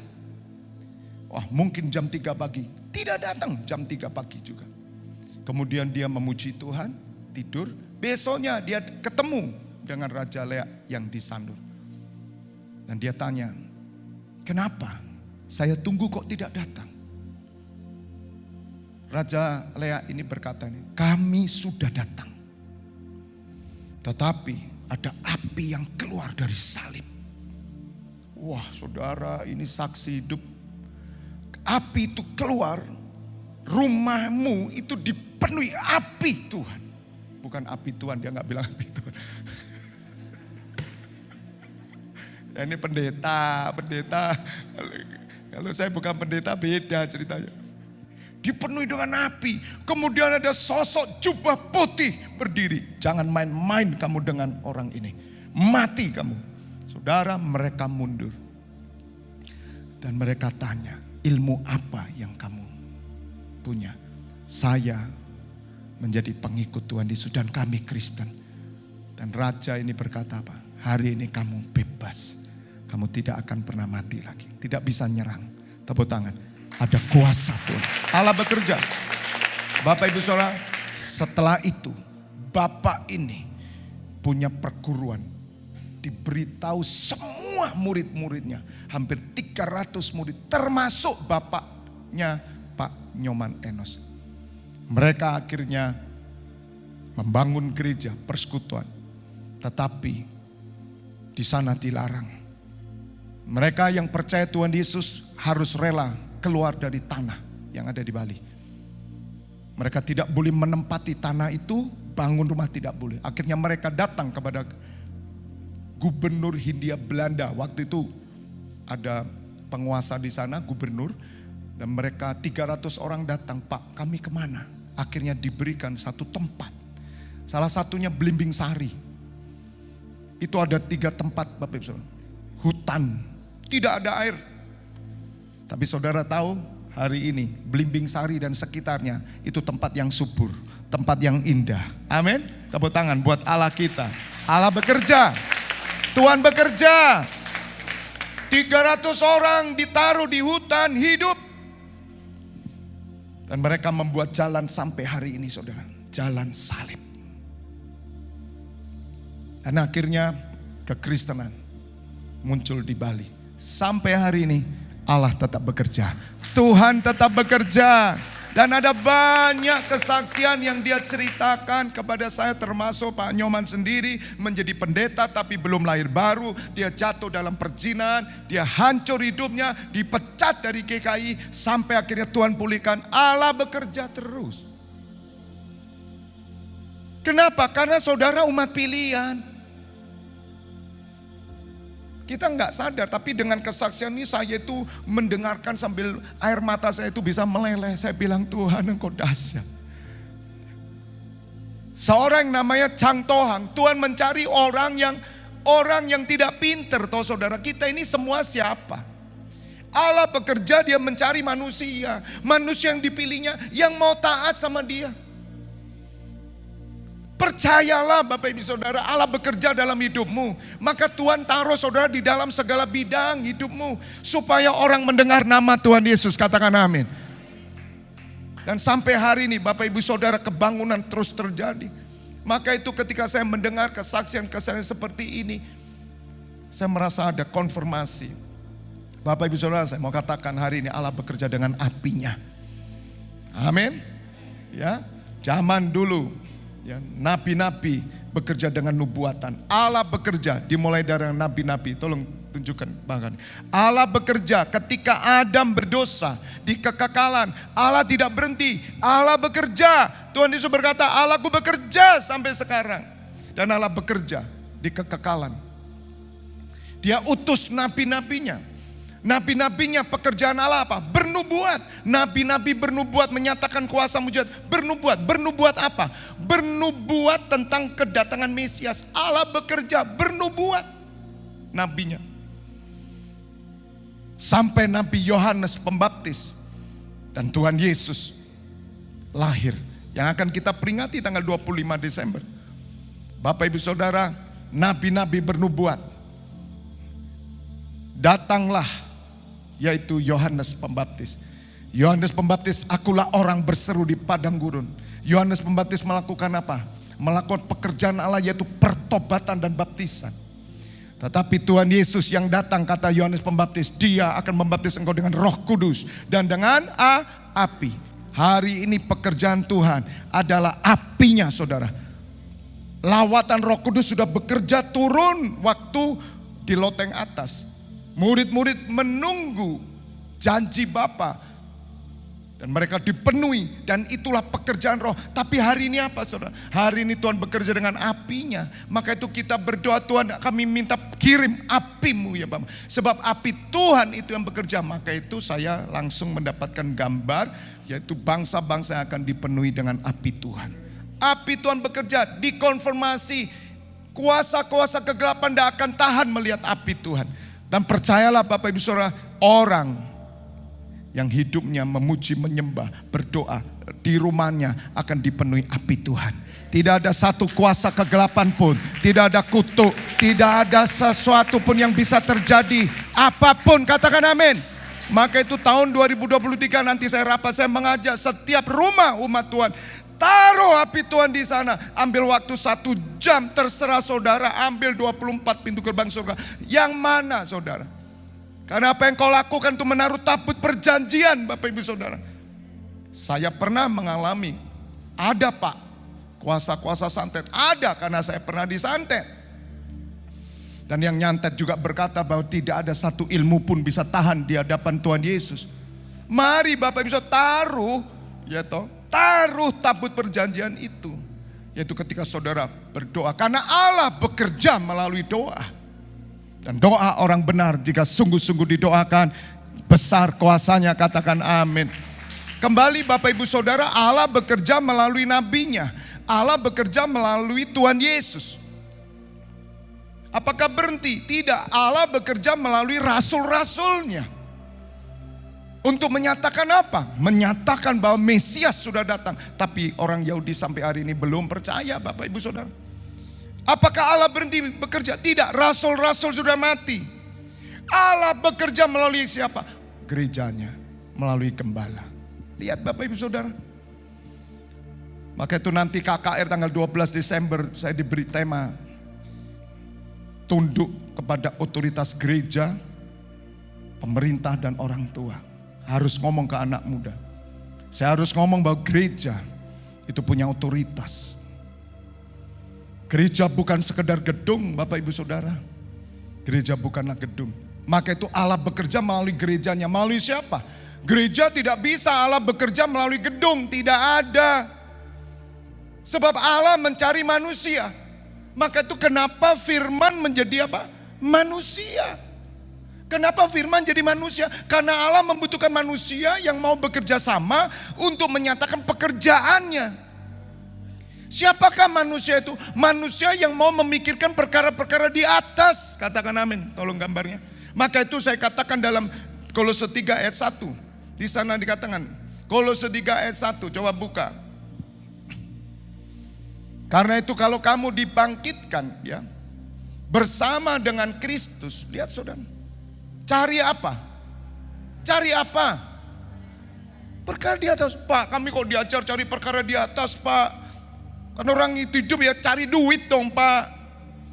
Oh mungkin jam 3 pagi. Tidak datang jam 3 pagi juga. Kemudian dia memuji Tuhan, tidur. Besoknya dia ketemu dengan Raja Leah yang disandur. Dan dia tanya, kenapa saya tunggu kok tidak datang? Raja Leah ini berkata, kami sudah datang. Tetapi ada api yang keluar dari salib. Wah saudara, ini saksi hidup. Api itu keluar, rumahmu itu dipenuhi api Tuhan. Bukan api Tuhan, dia gak bilang api Tuhan. Ya ini pendeta. Kalau saya bukan pendeta beda ceritanya. Dipenuhi dengan api. Kemudian ada sosok jubah putih berdiri. Jangan main-main kamu dengan orang ini. Mati kamu. Saudara, mereka mundur. Dan mereka tanya, ilmu apa yang kamu punya? Saya menjadi pengikut Tuhan Yesus dan kami Kristen. Dan raja ini berkata apa? Hari ini kamu bebas. Kamu tidak akan pernah mati lagi. Tidak bisa nyerang. Tepuk tangan. Ada kuasa Tuhan. Allah bekerja. Bapak Ibu Saudara, setelah itu Bapak ini punya perguruan. Diberitahu semua murid-muridnya. Hampir 300 murid. Termasuk bapaknya Pak Nyoman Enos. Mereka akhirnya membangun gereja persekutuan. Tetapi di sana dilarang. Mereka yang percaya Tuhan Yesus harus rela keluar dari tanah yang ada di Bali. Mereka tidak boleh menempati tanah itu, bangun rumah tidak boleh. Akhirnya mereka datang kepada Gubernur Hindia Belanda. Waktu itu ada penguasa di sana, gubernur. Dan mereka 300 orang datang, Pak kami kemana? Akhirnya diberikan satu tempat. Salah satunya Belimbing Sari. Itu ada 3 tempat Bapak Ibu Saudara. Hutan, tidak ada air. Tapi saudara tahu hari ini Belimbing Sari dan sekitarnya itu tempat yang subur, tempat yang indah. Amin. Tepuk tangan buat Allah kita. Allah bekerja. Tuhan bekerja. 300 orang ditaruh di hutan hidup. Dan mereka membuat jalan sampai hari ini saudara. Jalan salib. Dan akhirnya kekristenan muncul di Bali. Sampai hari ini Allah tetap bekerja. Tuhan tetap bekerja. Dan ada banyak kesaksian yang dia ceritakan kepada saya, termasuk Pak Nyoman sendiri menjadi pendeta tapi belum lahir baru. Dia jatuh dalam perzinahan, dia hancur hidupnya, dipecat dari GKI sampai akhirnya Tuhan pulihkan. Allah bekerja terus. Kenapa? Karena saudara umat pilihan. Kita nggak sadar, tapi dengan kesaksian ini saya itu mendengarkan sambil air mata saya itu bisa meleleh. Saya bilang Tuhan engkau dahsyat. Seorang yang namanya Chang Tohang, Tuhan mencari orang yang tidak pinter. Toh saudara, kita ini semua siapa? Allah bekerja, dia mencari manusia. Manusia yang dipilihnya yang mau taat sama dia. Percayalah Bapak Ibu Saudara, Allah bekerja dalam hidupmu. Maka Tuhan taruh saudara di dalam segala bidang hidupmu. Supaya orang mendengar nama Tuhan Yesus, katakan amin. Dan sampai hari ini Bapak Ibu Saudara kebangunan terus terjadi. Maka itu ketika saya mendengar kesaksian-kesaksian seperti ini, saya merasa ada konfirmasi. Bapak Ibu Saudara, saya mau katakan hari ini Allah bekerja dengan apinya. Amin. Ya, zaman dulu ya, nabi-nabi bekerja dengan nubuatan. Allah bekerja dimulai dari nabi-nabi. Tolong tunjukkan bahkan. Allah bekerja ketika Adam berdosa di kekekalan. Allah tidak berhenti, Allah bekerja. Tuhan Yesus berkata, Allahku bekerja sampai sekarang. Dan Allah bekerja di kekekalan. Dia utus nabi-nabinya. Nabi-nabinya pekerjaan Allah apa? Bernubuat. Nabi-nabi bernubuat, menyatakan kuasa mujizat. Bernubuat apa? Bernubuat tentang kedatangan Mesias. Allah bekerja, bernubuat nabinya. Sampai Nabi Yohanes Pembaptis dan Tuhan Yesus lahir, yang akan kita peringati tanggal 25 Desember. Bapak Ibu Saudara, nabi-nabi bernubuat. Datanglah, yaitu Yohanes Pembaptis. Yohanes Pembaptis, akulah orang berseru di padang gurun. Yohanes Pembaptis melakukan apa? Melakukan pekerjaan Allah, yaitu pertobatan dan baptisan. Tetapi Tuhan Yesus yang datang, kata Yohanes Pembaptis, dia akan membaptis engkau dengan Roh Kudus dan dengan api. Hari ini pekerjaan Tuhan adalah apinya, saudara. Lawatan Roh Kudus sudah bekerja turun waktu di loteng atas. Murid-murid menunggu janji Bapa dan mereka dipenuhi, dan itulah pekerjaan Roh. Tapi hari ini apa, saudara? Hari ini Tuhan bekerja dengan apinya. Maka itu kita berdoa, Tuhan kami minta kirim apimu ya Bapa. Sebab api Tuhan itu yang bekerja. Maka itu saya langsung mendapatkan gambar, yaitu bangsa-bangsa yang akan dipenuhi dengan api Tuhan. Api Tuhan bekerja, dikonfirmasi. Kuasa-kuasa kegelapan tidak akan tahan melihat api Tuhan. Dan percayalah Bapak Ibu Saudara, orang yang hidupnya memuji, menyembah, berdoa di rumahnya akan dipenuhi api Tuhan. Tidak ada satu kuasa kegelapan pun, tidak ada kutuk, tidak ada sesuatu pun yang bisa terjadi. Apapun, katakan amin. Maka itu tahun 2023 nanti saya rapat, saya mengajak setiap rumah umat Tuhan. Taruh api Tuhan di sana. Ambil waktu 1 jam, terserah saudara. Ambil 24 pintu gerbang surga. Yang mana saudara? Karena apa yang kau lakukan itu menaruh tabut perjanjian, Bapak Ibu Saudara. Saya pernah mengalami, ada Pak, kuasa-kuasa santet. Ada, karena saya pernah disantet. Dan yang nyantet juga berkata bahwa tidak ada satu ilmu pun bisa tahan di hadapan Tuhan Yesus. Mari Bapak Ibu Saudara taruh, ya toh, taruh tabut perjanjian itu. Yaitu ketika saudara berdoa. Karena Allah bekerja melalui doa. Dan doa orang benar jika sungguh-sungguh didoakan, besar kuasanya, katakan amin. Kembali Bapak Ibu Saudara, Allah bekerja melalui nabinya. Allah bekerja melalui Tuhan Yesus. Apakah berhenti? Tidak, Allah bekerja melalui rasul-rasulnya. Untuk menyatakan apa? Menyatakan bahwa Mesias sudah datang. Tapi orang Yahudi sampai hari ini belum percaya, Bapak Ibu Saudara. Apakah Allah berhenti bekerja? Tidak, rasul-rasul sudah mati. Allah bekerja melalui siapa? Gerejanya, melalui gembala. Lihat Bapak Ibu Saudara. Maka itu nanti KKR tanggal 12 Desember saya diberi tema tunduk kepada otoritas gereja, pemerintah dan orang tua. Harus ngomong ke anak muda. Saya harus ngomong bahwa gereja itu punya otoritas. Gereja bukan sekedar gedung, Bapak Ibu Saudara. Gereja bukanlah gedung. Maka itu Allah bekerja melalui gerejanya. Melalui siapa? Gereja tidak bisa Allah bekerja melalui gedung. Tidak ada. Sebab Allah mencari manusia. Maka itu kenapa firman menjadi apa? Manusia. Kenapa firman jadi manusia? Karena Allah membutuhkan manusia yang mau bekerja sama untuk menyatakan pekerjaannya. Siapakah manusia itu? Manusia yang mau memikirkan perkara-perkara di atas. Katakan amin, tolong gambarnya. Maka itu saya katakan dalam Kolose 3 ayat 1. Di sana dikatakan, Kolose 3 ayat 1, coba buka. Karena itu kalau kamu dibangkitkan ya bersama dengan Kristus, lihat saudara. Cari apa? Cari apa? Perkara di atas. Pak, kami kok diajar cari perkara di atas, Pak. Kan orang itu hidup ya cari duit dong, Pak.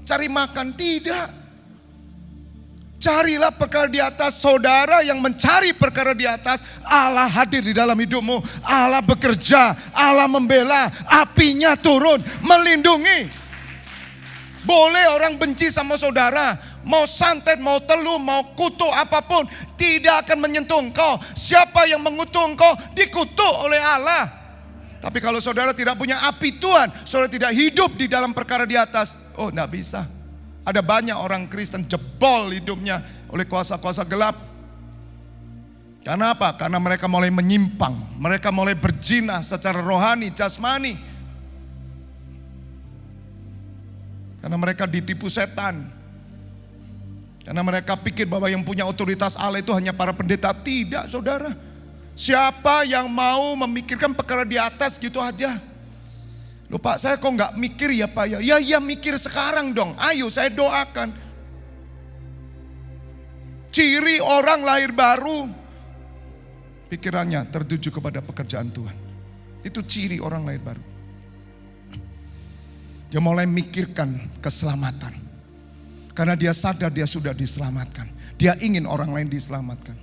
Cari makan, tidak. Carilah perkara di atas. Saudara yang mencari perkara di atas, Allah hadir di dalam hidupmu. Allah bekerja, Allah membela, apinya turun, melindungi. Boleh orang benci sama saudara, mau santet, mau teluh, mau kutuk apapun, tidak akan menyentuh engkau. Siapa yang mengutuk engkau, dikutuk oleh Allah. Tapi kalau saudara tidak punya api Tuhan, saudara tidak hidup di dalam perkara di atas, oh enggak bisa. Ada banyak orang Kristen jebol hidupnya oleh kuasa-kuasa gelap. Karena apa? Karena mereka mulai menyimpang, mereka mulai berzina secara rohani, jasmani. Karena mereka ditipu setan. Karena mereka pikir bahwa yang punya otoritas Allah itu hanya para pendeta. Tidak, saudara. Siapa yang mau memikirkan perkara di atas gitu aja. Loh Pak, saya kok nggak mikir ya Pak ya? Ya mikir sekarang dong. Ayo saya doakan. Ciri orang lahir baru, pikirannya tertuju kepada pekerjaan Tuhan. Itu ciri orang lahir baru. Dia mulai mikirkan keselamatan. Karena dia sadar dia sudah diselamatkan. Dia ingin orang lain diselamatkan.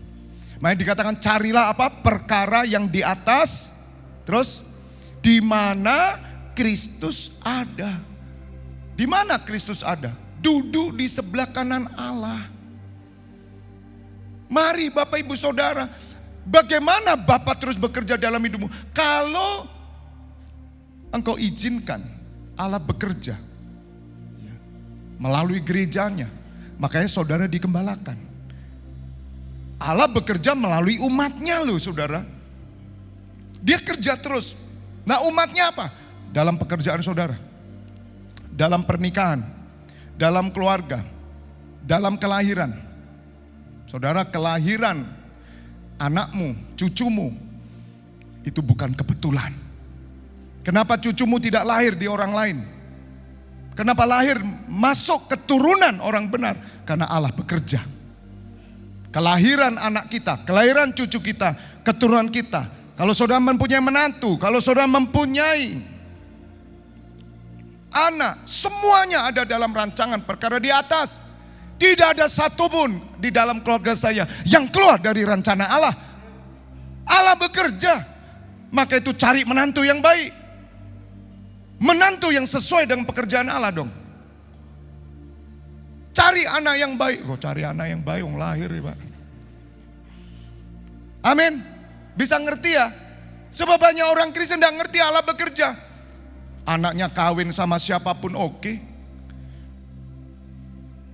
Makanya dikatakan carilah apa? Perkara yang di atas. Terus di mana Kristus ada. Di mana Kristus ada? Duduk di sebelah kanan Allah. Mari Bapak Ibu Saudara. Bagaimana Bapak terus bekerja dalam hidupmu? Kalau engkau izinkan Allah bekerja melalui gerejanya, makanya saudara digembalakan. Allah bekerja melalui umatnya loh saudara. Dia kerja terus. Nah umatnya apa? Dalam pekerjaan saudara, dalam pernikahan, dalam keluarga, dalam kelahiran. Saudara, kelahiran anakmu, cucumu itu bukan kebetulan. Kenapa cucumu tidak lahir di orang lain? Kenapa lahir masuk keturunan orang benar? Karena Allah bekerja. Kelahiran anak kita, kelahiran cucu kita, keturunan kita. Kalau saudara mempunyai menantu, kalau saudara mempunyai anak, semuanya ada dalam rancangan perkara di atas. Tidak ada satupun di dalam keluarga saya yang keluar dari rencana Allah. Allah bekerja. Maka itu cari menantu yang baik. Menantu yang sesuai dengan pekerjaan Allah dong. Cari anak yang baik. Kok cari anak yang baik, orang lahir ya Pak. Amin. Bisa ngerti ya? Sebab banyak orang Kristen tidak ngerti Allah bekerja. Anaknya kawin sama siapapun oke.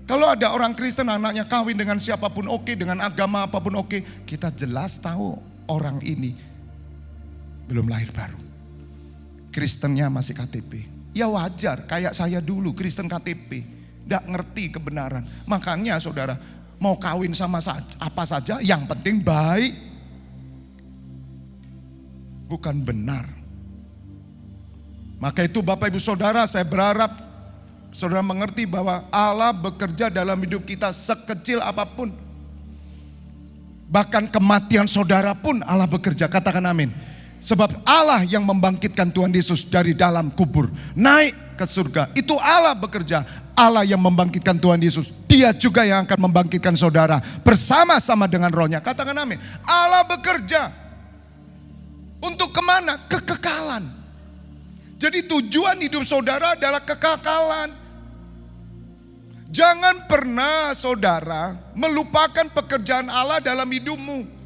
Kalau ada orang Kristen anaknya kawin dengan siapapun oke, dengan agama apapun oke, kita jelas tahu orang ini belum lahir baru. Kristennya masih KTP. Ya wajar, kayak saya dulu Kristen KTP. Tidak ngerti kebenaran. Makanya saudara, mau kawin sama apa saja, yang penting baik. Bukan benar. Maka itu Bapak Ibu Saudara, saya berharap saudara mengerti bahwa Allah bekerja dalam hidup kita sekecil apapun. Bahkan kematian saudara pun Allah bekerja, katakan amin. Sebab Allah yang membangkitkan Tuhan Yesus dari dalam kubur, naik ke surga. Itu Allah bekerja. Allah yang membangkitkan Tuhan Yesus. Dia juga yang akan membangkitkan saudara bersama-sama dengan rohnya. Katakan amin. Allah bekerja. Untuk kemana? Kekekalan. Jadi tujuan hidup saudara adalah kekekalan. Jangan pernah saudara melupakan pekerjaan Allah dalam hidupmu.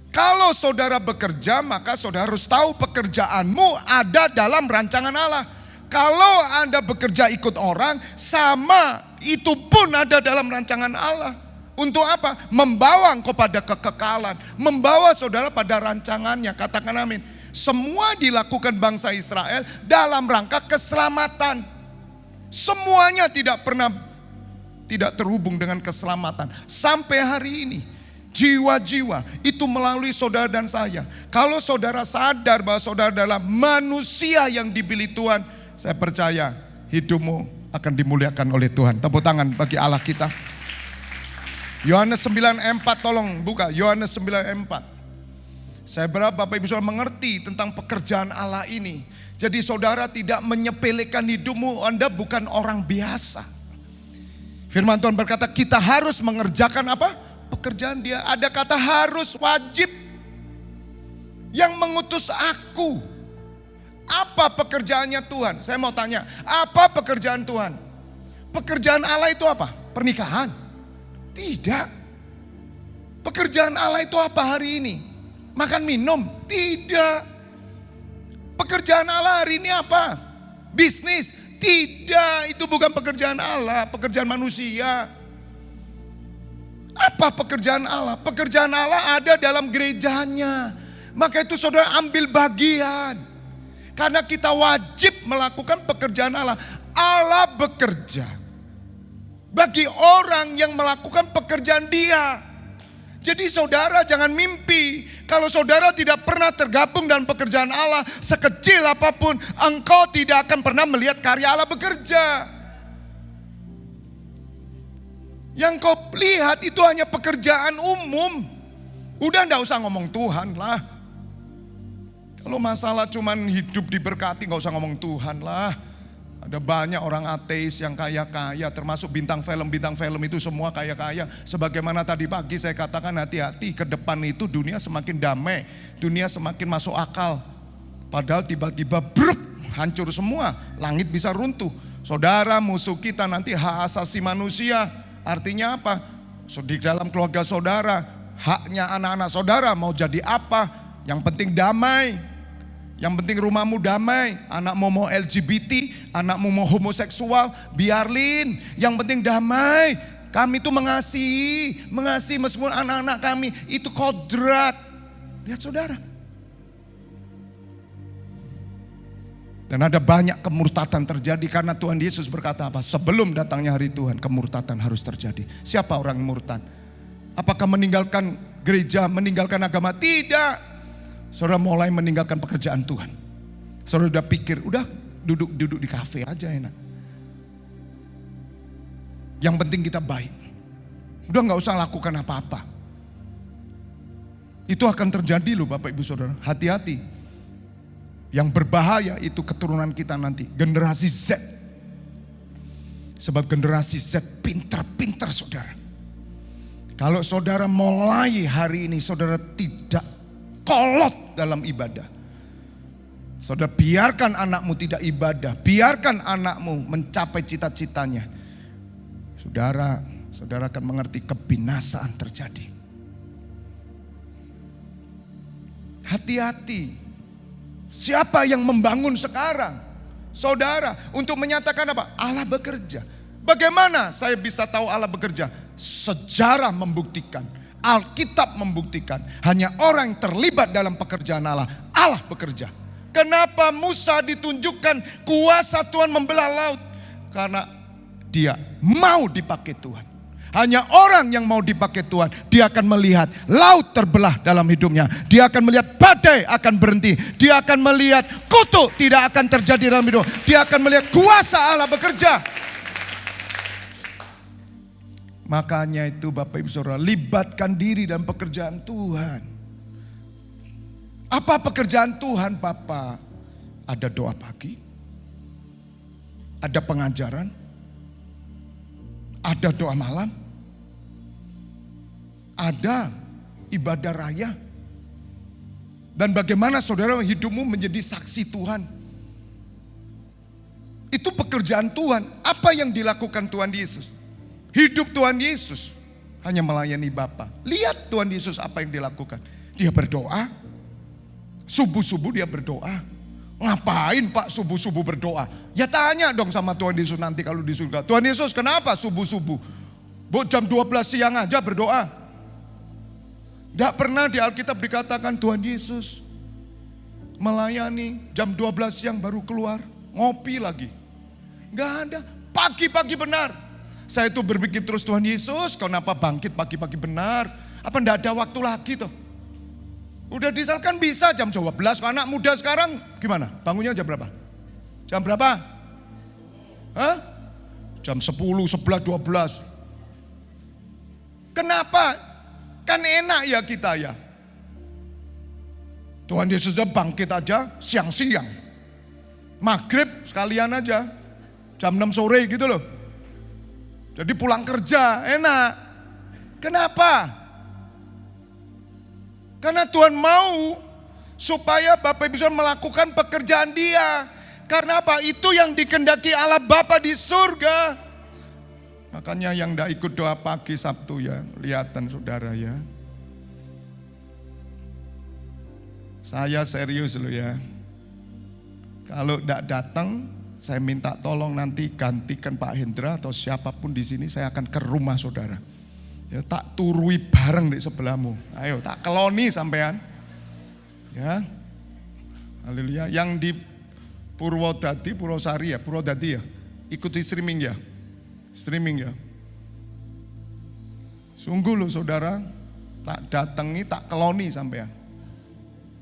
Kalau saudara bekerja, maka saudara harus tahu pekerjaanmu ada dalam rancangan Allah. Kalau Anda bekerja ikut orang, sama itu pun ada dalam rancangan Allah. Untuk apa? Membawa engkau pada kekekalan. Membawa saudara pada rancangannya. Katakan amin. Semua dilakukan bangsa Israel dalam rangka keselamatan. Semuanya tidak pernah tidak terhubung dengan keselamatan. Sampai hari ini. Jiwa-jiwa itu melalui saudara dan saya. Kalau saudara sadar bahwa saudara adalah manusia yang dipilih Tuhan, saya percaya hidupmu akan dimuliakan oleh Tuhan. Tepuk tangan bagi Allah kita. Yohanes 9:4 tolong buka. Yohanes 9:4. Saya berharap Bapak Ibu Saudara mengerti tentang pekerjaan Allah ini. Jadi saudara tidak menyepelekan hidupmu, Anda bukan orang biasa. Firman Tuhan berkata kita harus mengerjakan apa? Pekerjaan Dia. Ada kata harus, wajib. Yang mengutus aku. Apa pekerjaannya Tuhan? Saya mau tanya, apa pekerjaan Tuhan? Pekerjaan Allah itu apa? pernikahan? Tidak. Pekerjaan Allah itu apa hari ini? Makan minum? Tidak. Pekerjaan Allah hari ini apa? Bisnis? Tidak, itu bukan pekerjaan Allah, pekerjaan manusia. Apa pekerjaan Allah? Pekerjaan Allah ada dalam gerejanya. Maka itu saudara ambil bagian. Karena kita wajib melakukan pekerjaan Allah. Allah bekerja bagi orang yang melakukan pekerjaan Dia. Jadi saudara jangan mimpi kalau saudara tidak pernah tergabung dalam pekerjaan Allah, sekecil apapun, engkau tidak akan pernah melihat karya Allah bekerja. Yang kau lihat itu hanya pekerjaan umum. Udah enggak usah ngomong Tuhan lah. Kalau masalah cuman hidup diberkati, enggak usah ngomong Tuhan lah. Ada banyak orang ateis yang kaya-kaya, termasuk bintang film itu semua kaya-kaya. Sebagaimana tadi pagi saya katakan, hati-hati, ke depan itu dunia semakin damai, dunia semakin masuk akal. Padahal tiba-tiba hancur semua, langit bisa runtuh. Saudara, musuh kita nanti hak asasi manusia. Artinya apa? Di dalam keluarga saudara, haknya anak-anak saudara mau jadi apa? Yang penting damai. Yang penting rumahmu damai. Anakmu mau LGBT, anakmu mau homoseksual, biarlin. Yang penting damai. Kami itu mengasihi meskipun anak-anak kami itu kodrat. Lihat saudara. Dan ada banyak kemurtatan terjadi karena Tuhan Yesus berkata apa? Sebelum datangnya hari Tuhan, kemurtatan harus terjadi. Siapa orang murtad? Apakah meninggalkan gereja, meninggalkan agama? Tidak. Saudara mulai meninggalkan pekerjaan Tuhan. Saudara udah pikir, udah duduk di kafe aja enak. Yang penting kita baik. Udah gak usah lakukan apa-apa. Itu akan terjadi loh Bapak Ibu Saudara. Hati-hati. Yang berbahaya itu keturunan kita nanti. Generasi Z. Sebab generasi Z pintar-pintar saudara. Kalau saudara mulai hari ini saudara tidak kolot dalam ibadah. Saudara biarkan anakmu tidak ibadah. Biarkan anakmu mencapai cita-citanya. Saudara akan mengerti kebinasaan terjadi. Hati-hati. Siapa yang membangun sekarang? Saudara, untuk menyatakan apa? Allah bekerja. Bagaimana saya bisa tahu Allah bekerja? Sejarah membuktikan. Alkitab membuktikan hanya orang yang terlibat dalam pekerjaan Allah, Allah bekerja. Kenapa Musa ditunjukkan kuasa Tuhan membelah laut? Karena dia mau dipakai Tuhan. Hanya orang yang mau dipakai Tuhan, dia akan melihat laut terbelah dalam hidupnya. Dia akan melihat badai akan berhenti. Dia akan melihat kutuk tidak akan terjadi dalam hidup. Dia akan melihat kuasa Allah bekerja. Makanya itu Bapak Ibu Saudara, libatkan diri dalam pekerjaan Tuhan. Apa pekerjaan Tuhan Bapak? Ada doa pagi, ada pengajaran, ada doa malam, ada ibadah raya. Dan bagaimana saudara hidupmu menjadi saksi Tuhan. Itu pekerjaan Tuhan. Apa yang dilakukan Tuhan Yesus? Hidup Tuhan Yesus hanya melayani Bapa. Lihat Tuhan Yesus apa yang dilakukan. Dia berdoa. Subuh-subuh dia berdoa. Ngapain Pak subuh-subuh berdoa? Ya tanya dong sama Tuhan Yesus nanti kalau di surga. Tuhan Yesus kenapa subuh-subuh? Jam 12 siang aja berdoa. Tidak pernah di Alkitab dikatakan Tuhan Yesus melayani jam 12 siang baru keluar. Ngopi lagi. Gak ada. Pagi-pagi benar. Saya tuh berpikir terus Tuhan Yesus kenapa bangkit pagi-pagi benar? Apa enggak ada waktu lagi tuh? Udah disalkan bisa jam 12. Anak muda sekarang gimana? Bangunnya jam berapa? Jam berapa? Hah? Jam 10, 11, 12. Kenapa? Kan enak ya kita ya. Tuhan Yesus bangkit aja siang-siang. Maghrib sekalian aja. Jam 6 sore gitu loh. Jadi pulang kerja enak. Kenapa? Karena Tuhan mau supaya Bapak Ibu Saudara melakukan pekerjaan Dia. Karena apa? Itu yang dikehendaki Allah Bapa di surga. Makanya yang tidak ikut doa pagi Sabtu ya, kelihatan saudara ya. Saya serius loh ya. Kalau tidak datang, saya minta tolong nanti gantikan Pak Hendra atau siapapun di sini, saya akan ke rumah saudara. Ya, tak turui bareng di sebelahmu. Ayo, tak keloni sampean. Ya. Haleluya. Yang di Purwodadi, Purwosari ya, Purwodadi ya. Ikuti streaming ya. Streaming ya. Sungguh loh saudara, tak datangi, tak keloni sampean.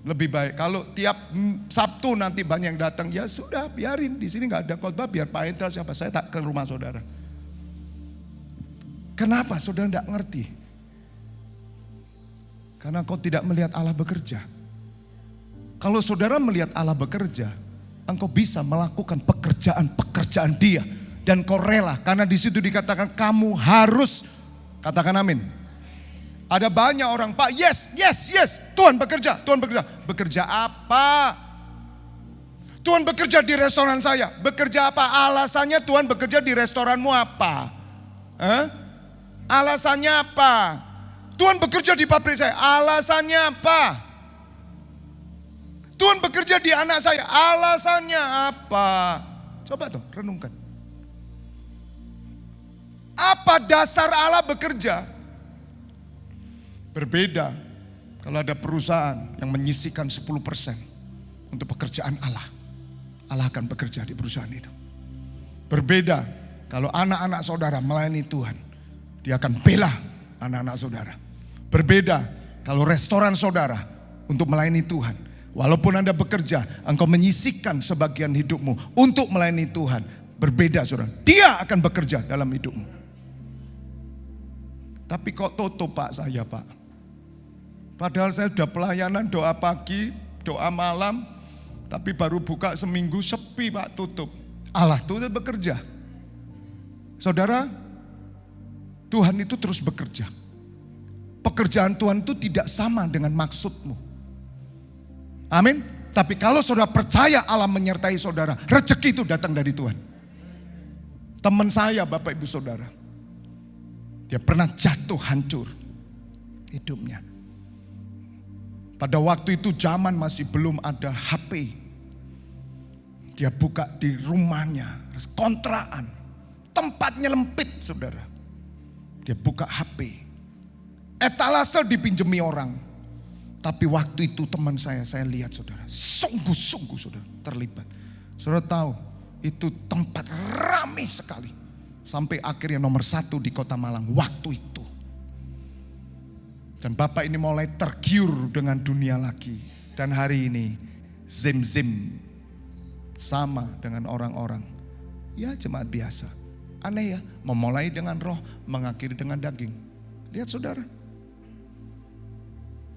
Lebih baik kalau tiap Sabtu nanti banyak yang datang, ya sudah biarin, di sini nggak ada khotbah, biar Pak Hendra siapa, saya tak ke rumah saudara. Kenapa saudara tidak ngerti? Karena kau tidak melihat Allah bekerja. Kalau saudara melihat Allah bekerja, engkau bisa melakukan pekerjaan Dia dan kau rela, karena di situ dikatakan kamu harus, katakan amin. Ada banyak orang, Pak, yes, Tuhan bekerja. Bekerja apa? Tuhan bekerja di restoran saya. Bekerja apa? Alasannya Tuhan bekerja di restoranmu apa? Alasannya apa? Tuhan bekerja di pabrik saya. Alasannya apa? Tuhan bekerja di anak saya. Alasannya apa? Coba tuh, renungkan. Apa dasar Allah bekerja? Berbeda kalau ada perusahaan yang menyisihkan 10% untuk pekerjaan Allah. Allah akan bekerja di perusahaan itu. Berbeda kalau anak-anak saudara melayani Tuhan. Dia akan bela anak-anak saudara. Berbeda kalau restoran saudara untuk melayani Tuhan. Walaupun Anda bekerja, engkau menyisihkan sebagian hidupmu untuk melayani Tuhan. Berbeda saudara, Dia akan bekerja dalam hidupmu. Tapi kok tutup Pak saya Pak? Padahal saya sudah pelayanan doa pagi, doa malam, tapi baru buka seminggu sepi Pak, tutup. Allah itu bekerja. Saudara, Tuhan itu terus bekerja. Pekerjaan Tuhan itu tidak sama dengan maksudmu. Amin. Tapi kalau saudara percaya Allah menyertai saudara, rezeki itu datang dari Tuhan. Teman saya, Bapak Ibu Saudara, dia pernah jatuh hancur hidupnya. Pada waktu itu zaman masih belum ada HP. Dia buka di rumahnya, kontrakan, tempatnya lempit saudara. Dia buka HP, etalase dipinjemi orang. Tapi waktu itu teman saya lihat saudara, sungguh-sungguh saudara terlibat. Saudara tahu, itu tempat ramai sekali. Sampai akhirnya nomor 1 di Kota Malang waktu itu. Dan Bapak ini mulai tergiur dengan dunia lagi. Dan hari ini zim-zim sama dengan orang-orang. Ya jemaat biasa. Aneh ya, memulai dengan roh, mengakhiri dengan daging. Lihat saudara.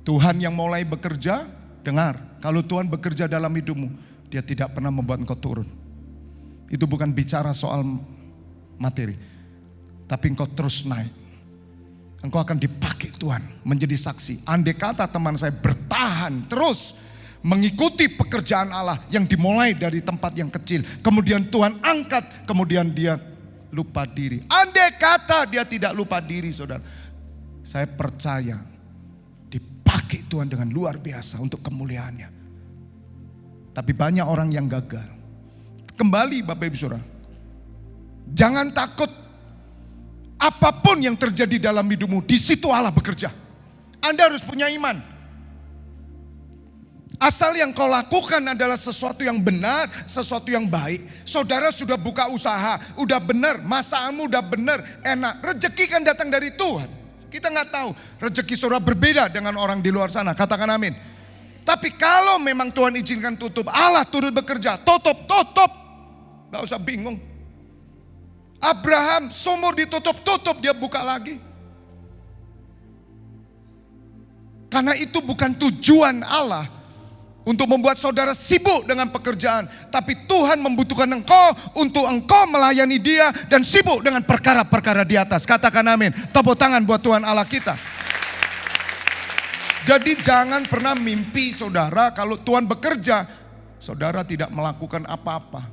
Tuhan yang mulai bekerja, dengar. Kalau Tuhan bekerja dalam hidupmu, Dia tidak pernah membuat engkau turun. Itu bukan bicara soal materi. Tapi engkau terus naik. Engkau akan dipakai Tuhan menjadi saksi. Andai kata teman saya bertahan terus mengikuti pekerjaan Allah yang dimulai dari tempat yang kecil. Kemudian Tuhan angkat, kemudian dia lupa diri. Andai kata dia tidak lupa diri saudara. Saya percaya dipakai Tuhan dengan luar biasa untuk kemuliaannya. Tapi banyak orang yang gagal. Kembali Bapak Ibu Saudara. Jangan takut. Apapun yang terjadi dalam hidupmu, di situ Allah bekerja. Anda harus punya iman. Asal yang kau lakukan adalah sesuatu yang benar, sesuatu yang baik. Saudara sudah buka usaha, udah benar, masamu udah benar, enak. Rezeki kan datang dari Tuhan. Kita nggak tahu, rezeki saudara berbeda dengan orang di luar sana. Katakan amin. Tapi kalau memang Tuhan izinkan tutup, Allah turut bekerja, tutup. Gak usah bingung. Abraham sumur ditutup, dia buka lagi. Karena itu bukan tujuan Allah untuk membuat saudara sibuk dengan pekerjaan. Tapi Tuhan membutuhkan engkau untuk engkau melayani Dia dan sibuk dengan perkara-perkara di atas. Katakan amin. Tepuk tangan buat Tuhan Allah kita. Jadi jangan pernah mimpi saudara kalau Tuhan bekerja, saudara tidak melakukan apa-apa.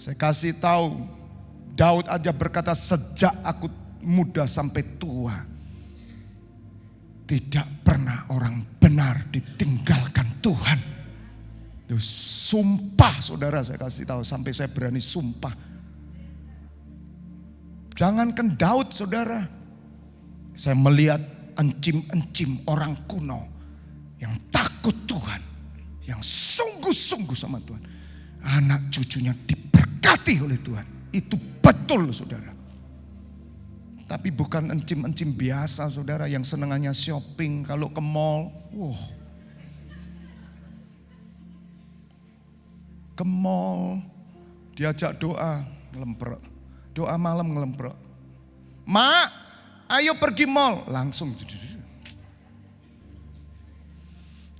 Saya kasih tahu, Daud aja berkata, sejak aku muda sampai tua, tidak pernah orang benar ditinggalkan Tuhan. Itu sumpah saudara, saya kasih tahu, sampai saya berani sumpah. Jangankan Daud saudara, saya melihat encim-encim orang kuno yang takut Tuhan, yang sungguh-sungguh sama Tuhan. Anak cucunya diberkati oleh Tuhan. Itu betul saudara. Tapi bukan encim-encim biasa saudara yang senengannya shopping kalau ke mall. Ke mall diajak doa ngelemprek. Doa malam ngelemprek. Mak, ayo pergi mall. Langsung.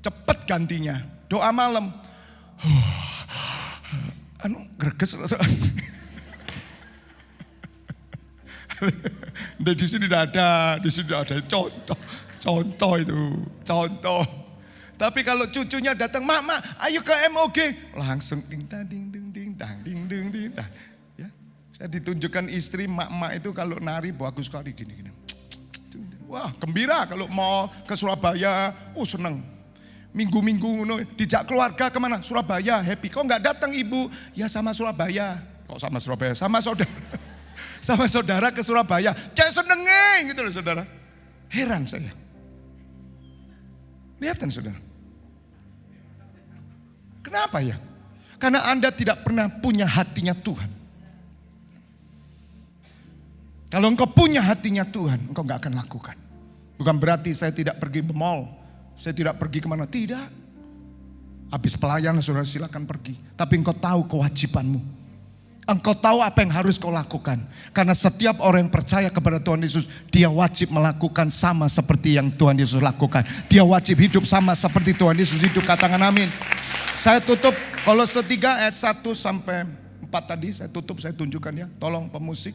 Cepet gantinya. Doa malam. Greges. Di sini tidak ada, di sini ada contoh itu, contoh. Tapi kalau cucunya datang, mak, ayo ke MOG, langsung ding ding dang. Ya, saya ditunjukkan istri mak itu kalau nari bagus sekali gini. Wah, gembira kalau mau ke Surabaya, seneng. Minggu-minggu dijak keluarga kemana? Surabaya, happy. Kok nggak datang ibu? Ya sama Surabaya. Kok sama Surabaya? Sama saudara. Sama saudara ke Surabaya. Kayak senengnya gitu loh saudara. Heran saya. Lihatkan saudara. Kenapa ya? Karena Anda tidak pernah punya hatinya Tuhan. Kalau engkau punya hatinya Tuhan, engkau gak akan lakukan. Bukan berarti saya tidak pergi ke mall. Saya tidak pergi kemana. Tidak. Habis pelayanan saudara silakan pergi. Tapi engkau tahu kewajibanmu. Engkau tahu apa yang harus kau lakukan. Karena setiap orang yang percaya kepada Tuhan Yesus, dia wajib melakukan sama seperti yang Tuhan Yesus lakukan. Dia wajib hidup sama seperti Tuhan Yesus hidup. Katakan amin. Saya tutup Kolose 3 ayat 1 sampai 4 tadi. Saya tutup, saya tunjukkan ya. Tolong pemusik.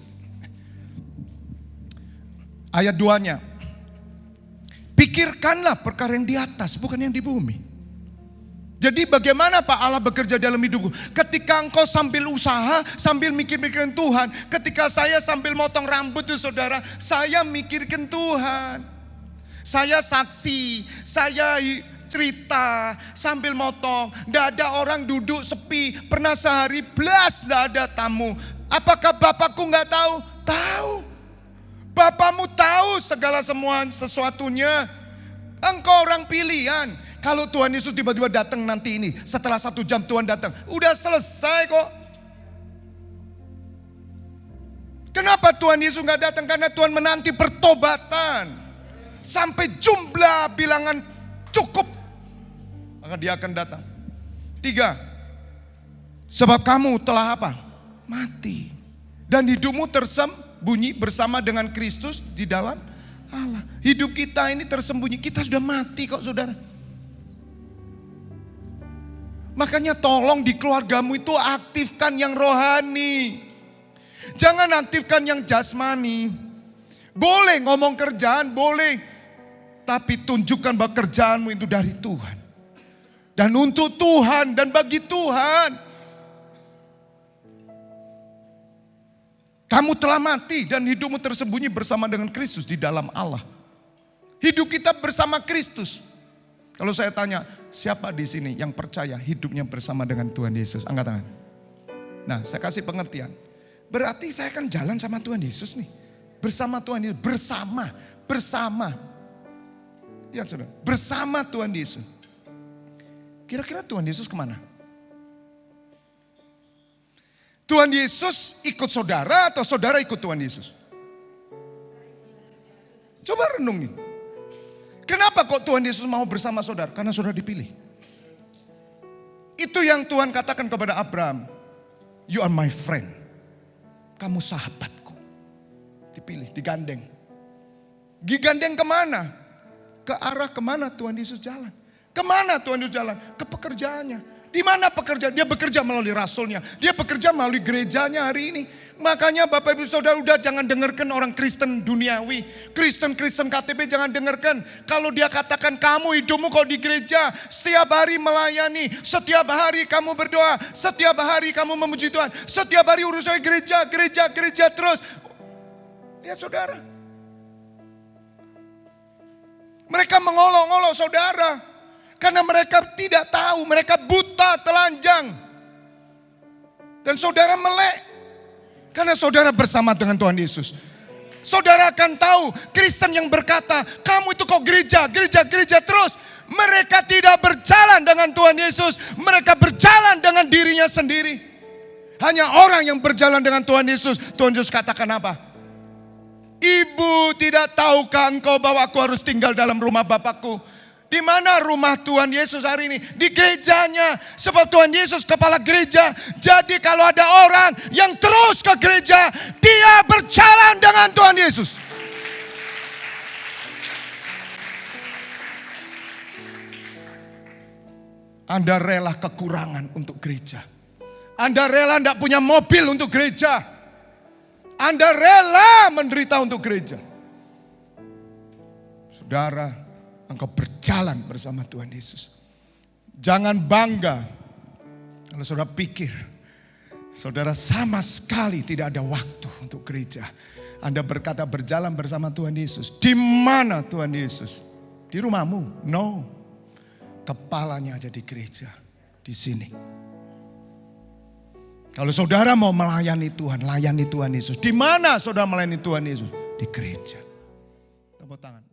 Ayat 2-nya. Pikirkanlah perkara yang di atas, bukan yang di bumi. Jadi bagaimana Pak Allah bekerja dalam hidupku? Ketika engkau sambil usaha, sambil mikir-mikirin Tuhan. Ketika saya sambil motong rambut tuh saudara, saya mikirkan Tuhan. Saya saksi, saya cerita sambil motong. Tidak ada orang duduk sepi, pernah sehari belas tidak ada tamu. Apakah Bapakku nggak tahu? Tahu. Bapakmu tahu segala semua sesuatunya. Engkau orang pilihan. Kalau Tuhan Yesus tiba-tiba datang nanti ini, setelah 1 jam Tuhan datang, udah selesai kok. Kenapa Tuhan Yesus gak datang? Karena Tuhan menanti pertobatan. Sampai jumlah bilangan cukup, maka dia akan datang. 3, sebab kamu telah apa? Mati. Dan hidupmu tersembunyi bersama dengan Kristus di dalam Allah. Hidup kita ini tersembunyi, kita sudah mati kok saudara. Makanya tolong di keluargamu itu aktifkan yang rohani. Jangan aktifkan yang jasmani. Boleh ngomong kerjaan, boleh. Tapi tunjukkan bahwa kerjaanmu itu dari Tuhan. Dan untuk Tuhan dan bagi Tuhan. Kamu telah mati dan hidupmu tersembunyi bersama dengan Kristus di dalam Allah. Hidup kita bersama Kristus. Kalau saya tanya, siapa di sini yang percaya hidupnya bersama dengan Tuhan Yesus? Angkat tangan. Nah, saya kasih pengertian. Berarti saya akan jalan sama Tuhan Yesus nih. Bersama Tuhan Yesus. Bersama. Ya saudara, bersama Tuhan Yesus. Kira-kira Tuhan Yesus kemana? Tuhan Yesus ikut saudara atau saudara ikut Tuhan Yesus? Coba renungin. Kenapa kok Tuhan Yesus mau bersama saudara? Karena saudara dipilih. Itu yang Tuhan katakan kepada Abraham. You are my friend. Kamu sahabatku. Dipilih, digandeng. Digandeng kemana? Ke arah kemana Tuhan Yesus jalan. Kemana Tuhan Yesus jalan? Ke pekerjaannya. Di mana pekerjaan? Dia bekerja melalui rasulnya. Dia bekerja melalui gerejanya hari ini. Makanya Bapak Ibu Saudara udah jangan dengarkan orang Kristen duniawi. Kristen KTP jangan dengarkan. Kalau dia katakan kamu hidupmu kalau di gereja. Setiap hari melayani. Setiap hari kamu berdoa. Setiap hari kamu memuji Tuhan. Setiap hari urusannya gereja terus. Lihat saudara. Mereka mengolok-olok saudara. Karena mereka tidak tahu. Mereka buta, telanjang. Dan saudara melek. Karena saudara bersama dengan Tuhan Yesus. Saudara akan tahu Kristen yang berkata, kamu itu kok gereja terus. Mereka tidak berjalan dengan Tuhan Yesus. Mereka berjalan dengan dirinya sendiri. Hanya orang yang berjalan dengan Tuhan Yesus. Tuhan Yesus katakan apa? Ibu, tidak tahukah engkau bahwa aku harus tinggal dalam rumah Bapakku? Di mana rumah Tuhan Yesus hari ini? Di gerejanya. Sebab Tuhan Yesus kepala gereja. Jadi kalau ada orang yang terus ke gereja, dia berjalan dengan Tuhan Yesus. Anda rela kekurangan untuk gereja. Anda rela tidak punya mobil untuk gereja. Anda rela menderita untuk gereja. Saudara, engkau berjalan bersama Tuhan Yesus. Jangan bangga kalau saudara pikir saudara sama sekali tidak ada waktu untuk gereja. Anda berkata berjalan bersama Tuhan Yesus. Di mana Tuhan Yesus? Di rumahmu? No. Kepalanya ada di gereja. Di sini. Kalau saudara mau melayani Tuhan, layani Tuhan Yesus. Di mana saudara melayani Tuhan Yesus? Di gereja. Tepuk tangan.